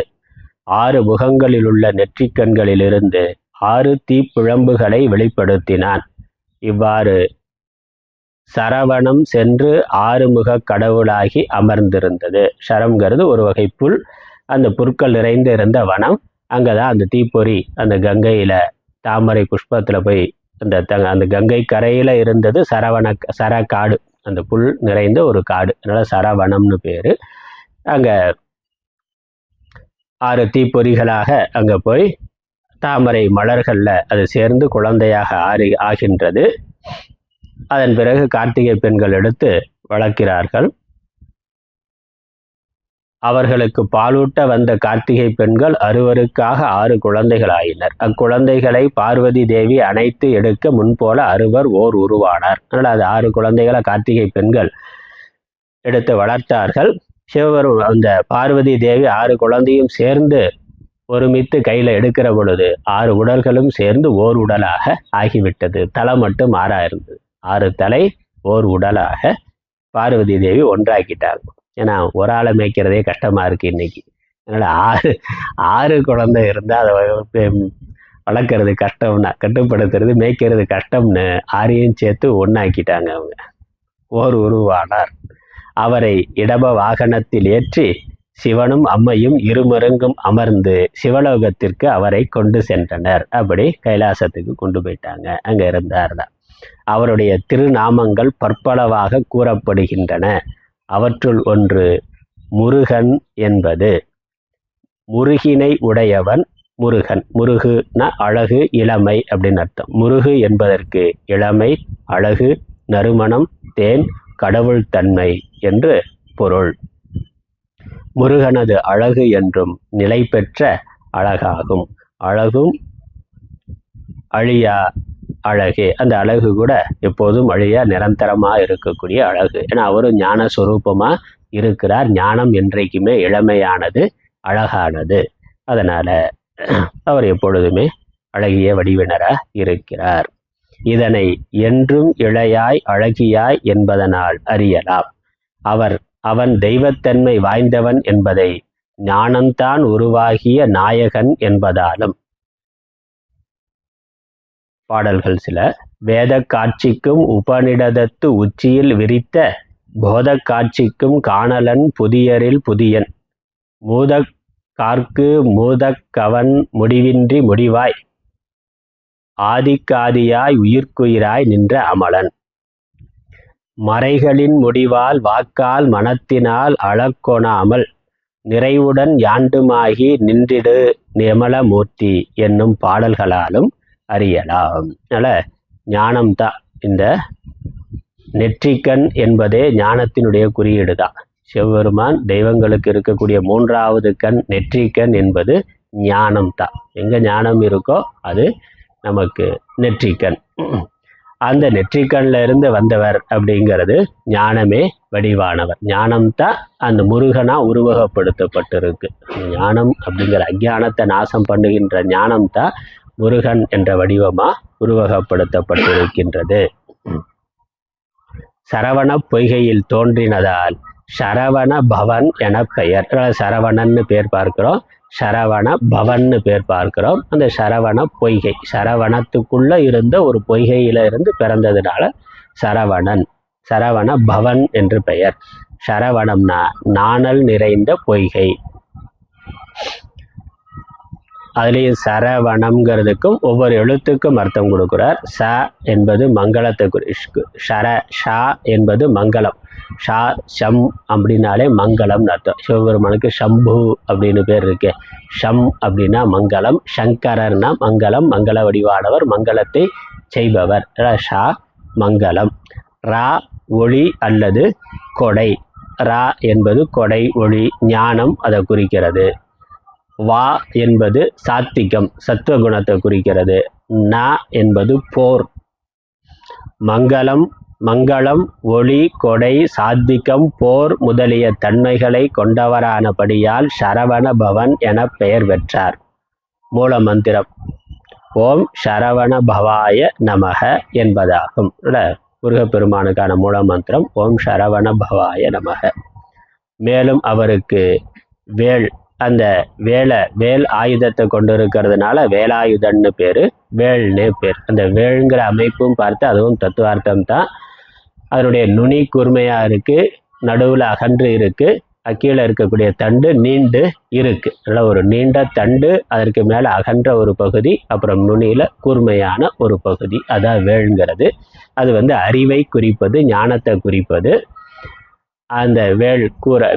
S1: 6 முகங்களிலுள்ள நெற்றிக்கண்களிலிருந்து 6 தீப்பிழம்புகளை வெளிப்படுத்தினான். இவ்வாறு சரவணம் சென்று 6 முக கடவுளாகி அமர்ந்திருந்தது. சரம்ங்கிறது ஒரு வகை புல். அந்த புற்கள் நிறைந்து இருந்த வனம். அங்கதான் அந்த தீப்பொறி அந்த கங்கையில தாமரை புஷ்பத்துல போய் அந்த கங்கை கரையில இருந்தது சரக்காடு, அந்த புல் நிறைந்த ஒரு காடு. அதனால சரவணம்னு பேரு. அங்க 6 தீப்பொறிகளாக அங்க போய் தாமரை மலர்கள்ல அது சேர்ந்து குழந்தையாக ஆகின்றது. அதன் பிறகு கார்த்திகை பெண்கள் எடுத்து வளர்க்கிறார்கள். அவர்களுக்கு பாலூட்ட வந்த கார்த்திகை பெண்கள் அறுவருக்காக 6 குழந்தைகள் ஆயினர். அக்குழந்தைகளை பார்வதி தேவி அணைத்து எடுக்க முன்போல அறுவர் ஓர் உருவானார். அதனால் அது 6 குழந்தைகளை கார்த்திகை பெண்கள் எடுத்து வளர்த்தார்கள். சிவபெருமான் அந்த பார்வதி தேவி 6 குழந்தையும் சேர்ந்து ஒருமித்து கையில் எடுக்கிற பொழுது 6 உடல்களும் சேர்ந்து ஓர் உடலாக ஆகிவிட்டது. தலை மட்டும் 6 இருந்தது. 6 தலை ஓர் உடலாக பார்வதி தேவி ஒன்றாக்கிட்டாங்க. ஏன்னா ஒரு ஆளை மேய்க்கிறதே கஷ்டமா இருக்கு இன்னைக்கு. அதனால 6 குழந்தை இருந்தால் அதை வளர்க்கறது கஷ்டம்னா, கட்டுப்படுத்துறது மேய்க்கிறது கஷ்டம்னு 6ஐயும் சேர்த்து ஒன்னாக்கிட்டாங்க. அவங்க ஓர் உருவானார். அவரை இடப வாகனத்தில் ஏற்றி சிவனும் அம்மையும் இருமருங்கும் அமர்ந்து சிவலோகத்திற்கு அவரை கொண்டு சென்றனர். அப்படி கைலாசத்துக்கு கொண்டு போயிட்டாங்க. அங்க இருந்தார்தான். அவருடைய திருநாமங்கள் பற்பலவாக கூறப்படுகின்றன. அவற்றுள் ஒன்று முருகன் என்பது. முருகினை உடையவன் முருகன். முருகுனா அழகு, இளமை அப்படின்னு அர்த்தம். முருகு என்பதற்கு இளமை, அழகு, நறுமணம், தேன், கடவுள் தன்மை என்று பொருள். முருகனது அழகு என்றும் நிலை பெற்ற அழகாகும். அழகும் அழியா அழகே. அந்த அழகு கூட எப்போதும் அழியா நிரந்தரமா இருக்கக்கூடிய அழகு. ஏன்னா அவரும் ஞான சொரூபமா இருக்கிறார். ஞானம் என்றைக்குமே இளமையானது, அழகானது. அதனால அவர் எப்பொழுதுமே அழகிய வடிவினரா இருக்கிறார். இதனை என்றும் இளையாய் அழகியாய் என்பதனால் அறியலாம். அவன் தெய்வத்தன்மை வாய்ந்தவன் என்பதை ஞானம்தான் உருவாகிய நாயகன் என்பதாலும். பாடல்கள் சில. வேத காட்சிக்கும் உபநிடதத்து உச்சியில் விரித்த போத காட்சிக்கும் காணலன் புதியரில் புதியன் மூதக்கார்க்கு மூதக்கவன் முடிவின்றி முடிவாய் ஆதிக்காதியாய் உயிர்க்குயிராய் நின்ற அமலன் மறைகளின் முடிவால் வாக்கால் மனத்தினால் அளக்கொணாமல் நிறைவுடன் யாண்டுமாகி நின்றிடு நிமலமூர்த்தி என்னும் பாடல்களாலும் அறியலாம். அதனால ஞானம்தான். இந்த நெற்றிக்கண் என்பதே ஞானத்தினுடைய குறியீடு தான். சிவபெருமான் தெய்வங்களுக்கு இருக்கக்கூடிய 3வது கண் நெற்றிக்கண் என்பது ஞானம் தான். எங்க ஞானம் இருக்கோ அது நமக்கு நெற்றிக்கண். அந்த நெற்றிக்கண்ணில் இருந்து வந்தவர் அப்படிங்கிறது ஞானமே வடிவானவர். ஞானம்தான் அந்த முருகனா உருவகப்படுத்தப்பட்டிருக்கு. ஞானம் அப்படிங்கிற அஞ்ஞானத்தை நாசம் பண்ணுகின்ற ஞானம்தான் முருகன் என்ற வடிவமா உருவகப்படுத்தப்பட்டிருக்கின்றது. சரவண பொய்கையில் தோன்றினதால் சரவண பவன் என பெயர். சரவணன்னு பேர் பார்க்கிறோம், சரவண பவன்னு பேர் பார்க்கிறோம். அந்த சரவண பொய்கை, சரவணத்துக்குள்ள இருந்த ஒரு பொய்கையில இருந்து பிறந்ததுனால சரவணன், சரவண பவன் என்று பெயர். சரவணம்னா நாணல் நிறைந்த பொய்கை. அதுலேயும் சரவணம்ங்கிறதுக்கும் ஒவ்வொரு எழுத்துக்கும் அர்த்தம் கொடுக்குறார். ச என்பது மங்களத்தை ஷர, ஷா என்பது மங்களம். ஷா ஷம் அப்படின்னாலே மங்களம்னு அர்த்தம். சிவபெருமானுக்கு ஷம்பு அப்படின்னு பேர் இருக்கு. ஷம் அப்படின்னா மங்களம், சங்கரர்னா மங்களம், மங்கள வடிவானவர், மங்களத்தை செய்பவர். ஷா மங்களம். ரா ஒளி அல்லது கொடை. ரா என்பது கொடை, ஒளி, ஞானம் அதை குறிக்கிறது. வா என்பது சாத்திகம், சத்துவகுணத்தை குறிக்கிறது. ந என்பது போர். மங்களம், மங்களம், ஒளி, கொடை, சாத்விகம், போர் முதலிய தன்மைகளை கொண்டவரானபடியால் சரவண பவன் என பெயர் பெற்றார். மூல மந்திரம் ஓம் சரவண பவாய நமக என்பதாகும். முருகப்பெருமானுக்கான மூல மந்திரம் ஓம் சரவண பவாய நமக. மேலும் அவருக்கு வேல், அந்த வேல் ஆயுதத்தை கொண்டு இருக்கிறதுனால வேலாயுதன்னு பேர், வேல்னு பேர். அந்த வேல்ங்கிற அமைப்பும் பார்த்து அதுவும் தத்துவார்த்தம் தான். அதனுடைய நுனி கூர்மையாக இருக்குது, நடுவில் அகன்று இருக்குது, கீழே இருக்கக்கூடிய தண்டு நீண்டு இருக்குது. நல்ல ஒரு நீண்ட தண்டு, அதற்கு மேலே அகன்ற ஒரு பகுதி, அப்புறம் நுனியில் கூர்மையான ஒரு பகுதி, அதான் வேல்ங்கிறது. அது அறிவை குறிப்பது, ஞானத்தை குறிப்பது. அந்த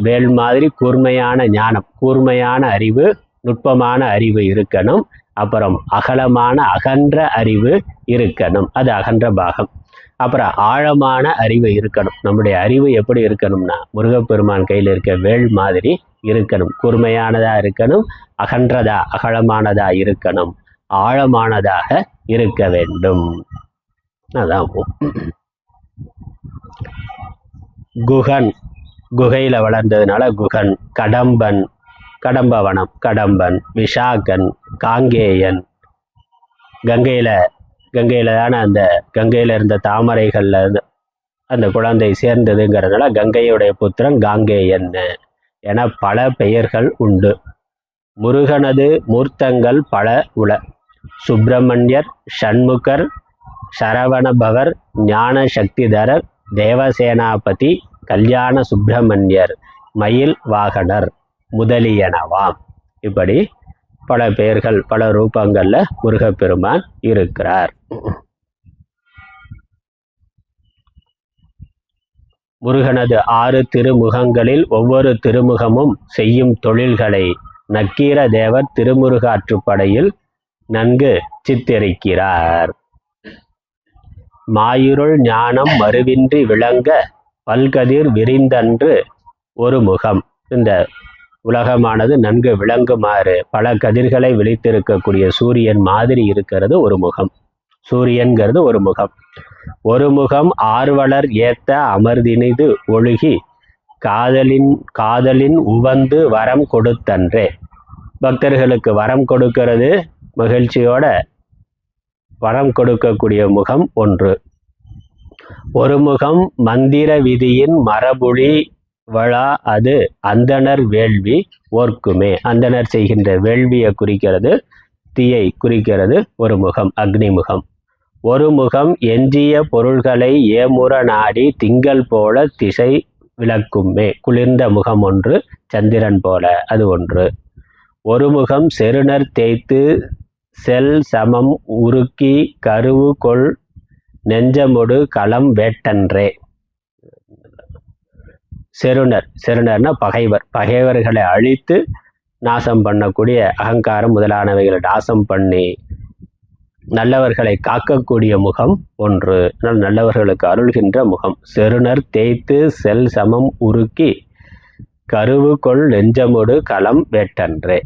S1: வேல் மாதிரி கூர்மையான ஞானம், கூர்மையான அறிவு, நுட்பமான அறிவு இருக்கணும். அப்புறம் அகலமான அகன்ற அறிவு இருக்கணும், அது அகன்ற பாகம். அப்புறம் ஆழமான அறிவு இருக்கணும். நம்முடைய அறிவு எப்படி இருக்கணும்னா முருகப்பெருமான் கையில் இருக்க வேல் மாதிரி இருக்கணும். கூர்மையானதா இருக்கணும், அகன்றதா அகலமானதா இருக்கணும், ஆழமானதாக இருக்க வேண்டும். அதான் குகன், குகையில் வளர்ந்ததுனால குகன். கடம்பன், கடம்பவனம், கடம்பன். விஷாகன், காங்கேயன். கங்கையில் தானே அந்த கங்கையில் இருந்த தாமரைகளில் அந்த குழந்தை சேர்ந்ததுங்கிறதுனால கங்கையுடைய புத்திரன் காங்கேயன் என பல பெயர்கள் உண்டு. முருகனது மூர்த்தங்கள் பல உள. சுப்பிரமணியர், சண்முகர், சரவணபவர், ஞான சக்திதரர், தேவசேனாபதி, கல்யாண சுப்பிரமணியர், மயில் வாகனர் முதலியனவாம். இப்படி பல பெயர்கள், பல ரூபங்கள்ல முருகப்பெருமான் இருக்கிறார். முருகனது 6 திருமுகங்களில் ஒவ்வொரு திருமுகமும் செய்யும் தொழில்களை நக்கீர தேவர் திருமுருகாற்றுப்படையில் நன்கு சித்தரிக்கிறார். மாயிருள் ஞானம் மறுவின்றி விளங்க பல்கதிர் விரிந்தன்று ஒரு முகம். இந்த உலகமானது நன்கு விளங்குமாறு பல கதிர்களை விழித்திருக்கக்கூடிய சூரியன் மாதிரி இருக்கிறது ஒரு முகம். சூரியன்கிறது ஒரு முகம். ஒரு முகம் ஆர்வலர் ஏத்த அமர்தினிது ஒழுகி காதலின் உவந்து வரம் கொடுத்தன்றே. பக்தர்களுக்கு வரம் கொடுக்கிறது, மகிழ்ச்சியோட வரம் கொடுக்கக்கூடிய முகம் ஒன்று. ஒரு முகம் மந்திர விதியின் மரபுழி வழா, அது அந்தணர் வேள்வி ஓர்க்குமே. அந்தணர் செய்கின்ற வேள்வியை குறிக்கிறது, தீயை குறிக்கிறது ஒரு முகம், அக்னி முகம். ஒரு முகம் எஞ்சிய பொருள்களை ஏமுற நாடி திங்கள் போல திசை விளக்குமே. குளிர்ந்த முகம் ஒன்று, சந்திரன் போல, அது ஒன்று. ஒரு முகம் செருணர் தேய்த்து செல் சமம் உருக்கி கருவு கொள் நெஞ்சமொடு களம் வேட்டன்றே. செருணர்னா பகைவர், பகைவர்களை அழித்து நாசம் பண்ணக்கூடிய, அகங்காரம் முதலானவைகளை நாசம் பண்ணி நல்லவர்களை காக்கக்கூடிய முகம் ஒன்று. நல்லவர்களுக்கு அருள்கின்ற முகம். செருணர் தேய்த்து செல் சமம் உருக்கி கருவு கொள் நெஞ்சமொடு களம் வேட்டன்றே.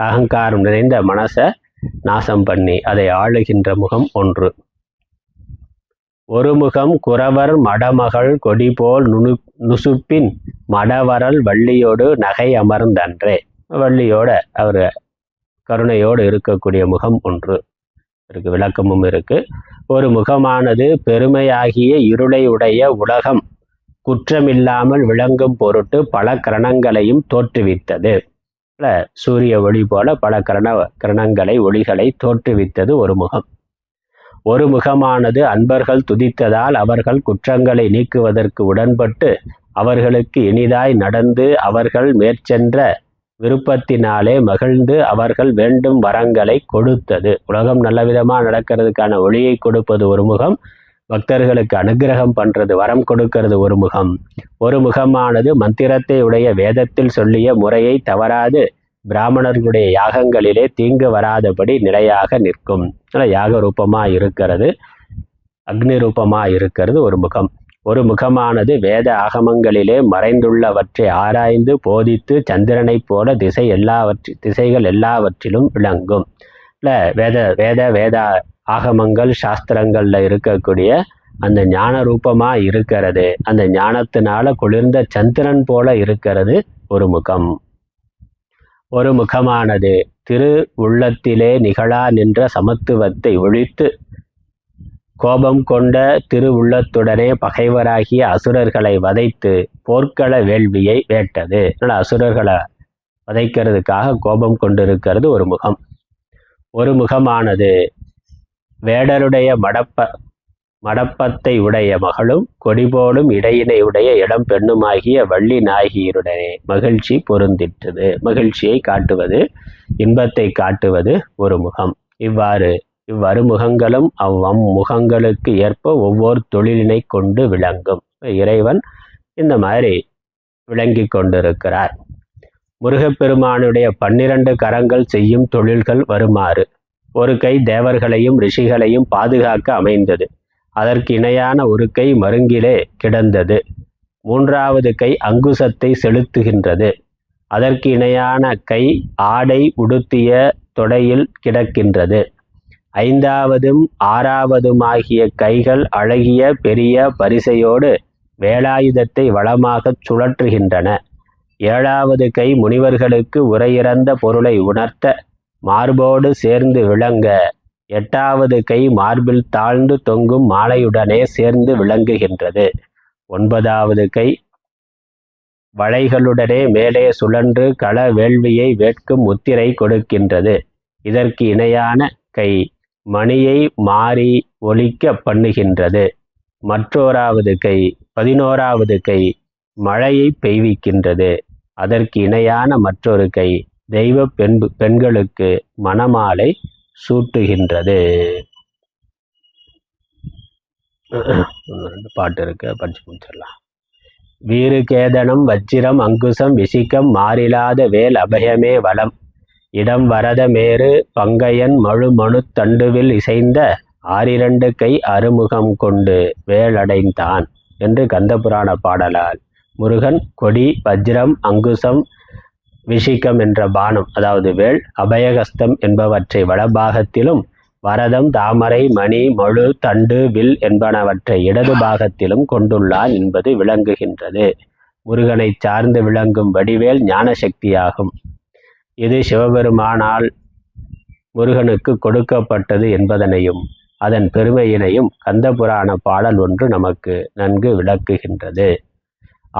S1: அகங்காரம் நிறைந்த மனசை நாசம் பண்ணி அதை ஆளுகின்ற முகம் ஒன்று. ஒரு முகம் குறவர் மடமகள் கொடிபோல் நுசுப்பின் மடவரல் வள்ளியோடு நகை அமர்ந்தன்றே. வள்ளியோட அவர் கருணையோடு இருக்கக்கூடிய முகம் ஒன்று இருக்கு, விளக்கமும் இருக்கு. ஒரு முகமானது பெருமையாகிய இருளை உடைய உலகம் குற்றமில்லாமல் விளங்கும் பொருட்டு பல கிரணங்களையும் தோற்றுவித்தது. சூரிய ஒளி போல பல கிரணங்களை ஒளிகளை தோற்றுவித்தது ஒரு முகம். ஒரு முகமானது அன்பர்கள் துதித்ததால் அவர்கள் குற்றங்களை நீக்குவதற்கு உடன்பட்டு அவர்களுக்கு இனிதாய் நடந்து அவர்கள் மேற்சென்ற விருப்பத்தினாலே மகிழ்ந்து அவர்கள் வேண்டும் வரங்களை கொடுத்தது. உலகம் நல்லவிதமாக நடக்கிறதுக்கான ஒளியை கொடுப்பது ஒரு முகம், பக்தர்களுக்கு அனுகிரகம் பண்றது, வரம் கொடுக்கிறது ஒரு முகம். ஒரு முகமானது மந்திரத்தை உடைய வேதத்தில் சொல்லிய முறையை தவறாது பிராமணர்களுடைய யாகங்களிலே தீங்கு வராதபடி நிலையாக நிற்கும். யாக ரூபமா இருக்கிறது, அக்னி ரூபமா இருக்கிறது ஒரு முகம். ஒரு முகமானது வேத ஆகமங்களிலே மறைந்துள்ளவற்றை ஆராய்ந்து போதித்து சந்திரனைப் போல திசைகள் எல்லாவற்றிலும் விளங்கும். வேத ஆகமங்கள் சாஸ்திரங்கள்ல இருக்கக்கூடிய அந்த ஞான ரூபமா இருக்கிறது. அந்த ஞானத்தினால குளிர்ந்த சந்திரன் போல இருக்கிறது ஒரு முகம். ஒரு முகமானது திரு உள்ளத்திலே நிகழா நின்ற சமத்துவத்தை ஒழித்து கோபம் கொண்ட திரு உள்ளத்துடனே பகைவராகிய அசுரர்களை வதைத்து போர்க்கள வேள்வியை வேட்டது. அசுரர்களை வதைக்கிறதுக்காக கோபம் கொண்டிருக்கிறது ஒரு முகம். ஒரு முகமானது வேடருடைய மடப்பத்தை உடைய மகளும் கொடிபோலும் இடையினை உடைய இடம் பெண்ணுமாகிய வள்ளி நாயகியருடனே மகிழ்ச்சி பொருந்திட்டது. மகிழ்ச்சியை காட்டுவது, இன்பத்தை காட்டுவது ஒரு முகம். இவ்வருமுகங்களும் முகங்களுக்கு ஏற்ப ஒவ்வொரு தொழிலினை கொண்டு விளங்கும். இறைவன் இந்த மாதிரி விளங்கி கொண்டிருக்கிறார். முருகப்பெருமானுடைய 12 கரங்கள் செய்யும் தொழில்கள் வருமாறு: ஒரு கை தேவர்களையும் ரிஷிகளையும் பாதுகாக்க அமைந்தது. அதற்கு இணையான ஒரு கை மருங்கிலே கிடந்தது. 3வது கை அங்குசத்தை செலுத்துகின்றது. அதற்கு இணையான கை ஆடை உடுத்திய தொடையில் கிடக்கின்றது. 5வதும் 6வதுமாகிய கைகள் அழகிய பெரிய பரிசையோடு வேலாயுதத்தை வளமாக சுழற்றுகின்றன. 7வது கை முனிவர்களுக்கு உரையிறந்த பொருளை உணர்த்த மார்போடு சேர்ந்து விளங்க 8வது கை மார்பில் தாழ்ந்து தொங்கும் மாலையுடனே சேர்ந்து விளங்குகின்றது. 9வது கை வளைகளுடனே மேலே சுழன்று கள வேள்வியை வேட்கும் முத்திரை கொடுக்கின்றது. இதற்கு இணையான கை மணியை மாறி ஒலிக்க பண்ணுகின்றது. மற்றோராவது கை 11வது கை மழையை பெய்விக்கின்றது. அதற்கு இணையான மற்றொரு கை தெய்வ பெண்களுக்கு மணமாலை சூட்டுகின்றது. பாட்டு இருக்கு, படிச்சு முடிச்சிடலாம். வீறு கேதனம் வச்சிரம் அங்குசம் விசிக்கம் மாறிலாத வேல் அபயமே வளம் இடம் வரத மேறு பங்கையன் மழு தண்டுவில் இசைந்த 6 கை அறுமுகம் கொண்டு வேலடைந்தான் என்று கந்தபுராண பாடலால் முருகன் கொடி, வஜ்ரம், அங்குசம், விஷிகம் என்ற பானம், அதாவது வேல், அபயகஸ்தம் என்பவற்றை வலபாகத்திலும், வரதம், தாமரை, மணி, மழு, தண்டு, வில் என்பனவற்றை இடது பாகத்திலும் கொண்டுள்ளான் என்பது விளங்குகின்றது. முருகனை சார்ந்து விளங்கும் வடிவேல் ஞான சக்தியாகும். இது சிவபெருமானால் முருகனுக்கு கொடுக்கப்பட்டது என்பதனையும் அதன் பெருமையினையும் கந்தபுராண பாடல் ஒன்று நமக்கு நன்கு விளக்குகின்றது.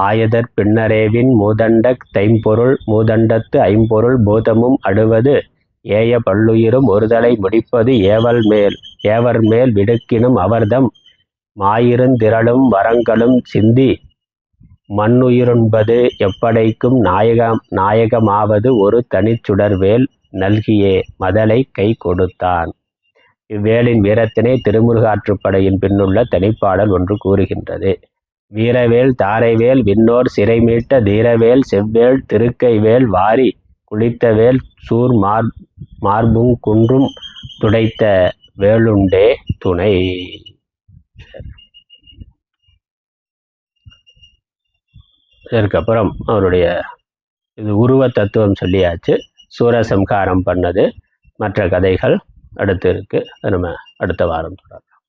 S1: ஆயதற் பின்னரேவின் மூதண்ட தைம்பொருள் மூதண்டத்து ஐம்பொருள் பூதமும் அடுவது ஏய பல்லுயிரும் ஒருதலை முடிப்பது ஏவர் மேல் விடுக்கினும் அவர்தம் மாயிருந்திரளும் வரங்களும் சிந்தி மண்ணுயிருண்பது எப்படைக்கும் நாயகமாவது ஒரு தனிச்சுடர்வேல் நல்கியே மதலை கை கொடுத்தான். இவ்வேலின் வீரத்தினை திருமுருகாற்றுப்படையின் பின்னுள்ள தனிப்பாடல் ஒன்று கூறுகின்றது. வீரவேல் தாரைவேல் விண்ணோர் சிறை மீட்ட தீரவேல் செவ்வேல் திருக்கைவேல் வாரி குளித்தவேல் சூர் மார்பும் குன்றும் துடைத்த வேலுண்டே துணை. இதற்கப்புறம் அவருடைய இது உருவ தத்துவம் சொல்லியாச்சு. சூரசம்ஹாரம் பண்ணது, மற்ற கதைகள் அடுத்து இருக்கு. நம்ம அடுத்த வாரம் தொடரலாம்.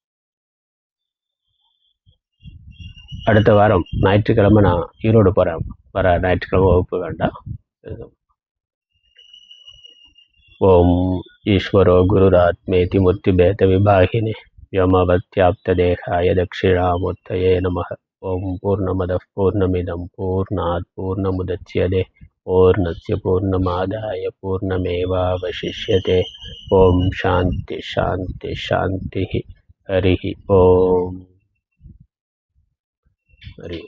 S1: அடுத்த வாரம் ஞாயிற்றுக்கிழமை நான் ஈரோடு போகிறேன். வர ஞாயிற்றுக்கிழமை வகுப்பு வேண்டாம். ஓம் ஈஸ்வரோ குருராத்மேதி மூர்த்திபேத விபாகினி व्योमवत्याप्तदेहाय दक्षिणामूर्तये नमः। ओम पूर्णमदः पूर्णमिदं पूर्णात् पूर्णमुदच्यते पूर्णस्य पूर्णमादाय पूर्णमेवावशिष्यते। ओम शांति शांति शांति। हरि ओम। हरि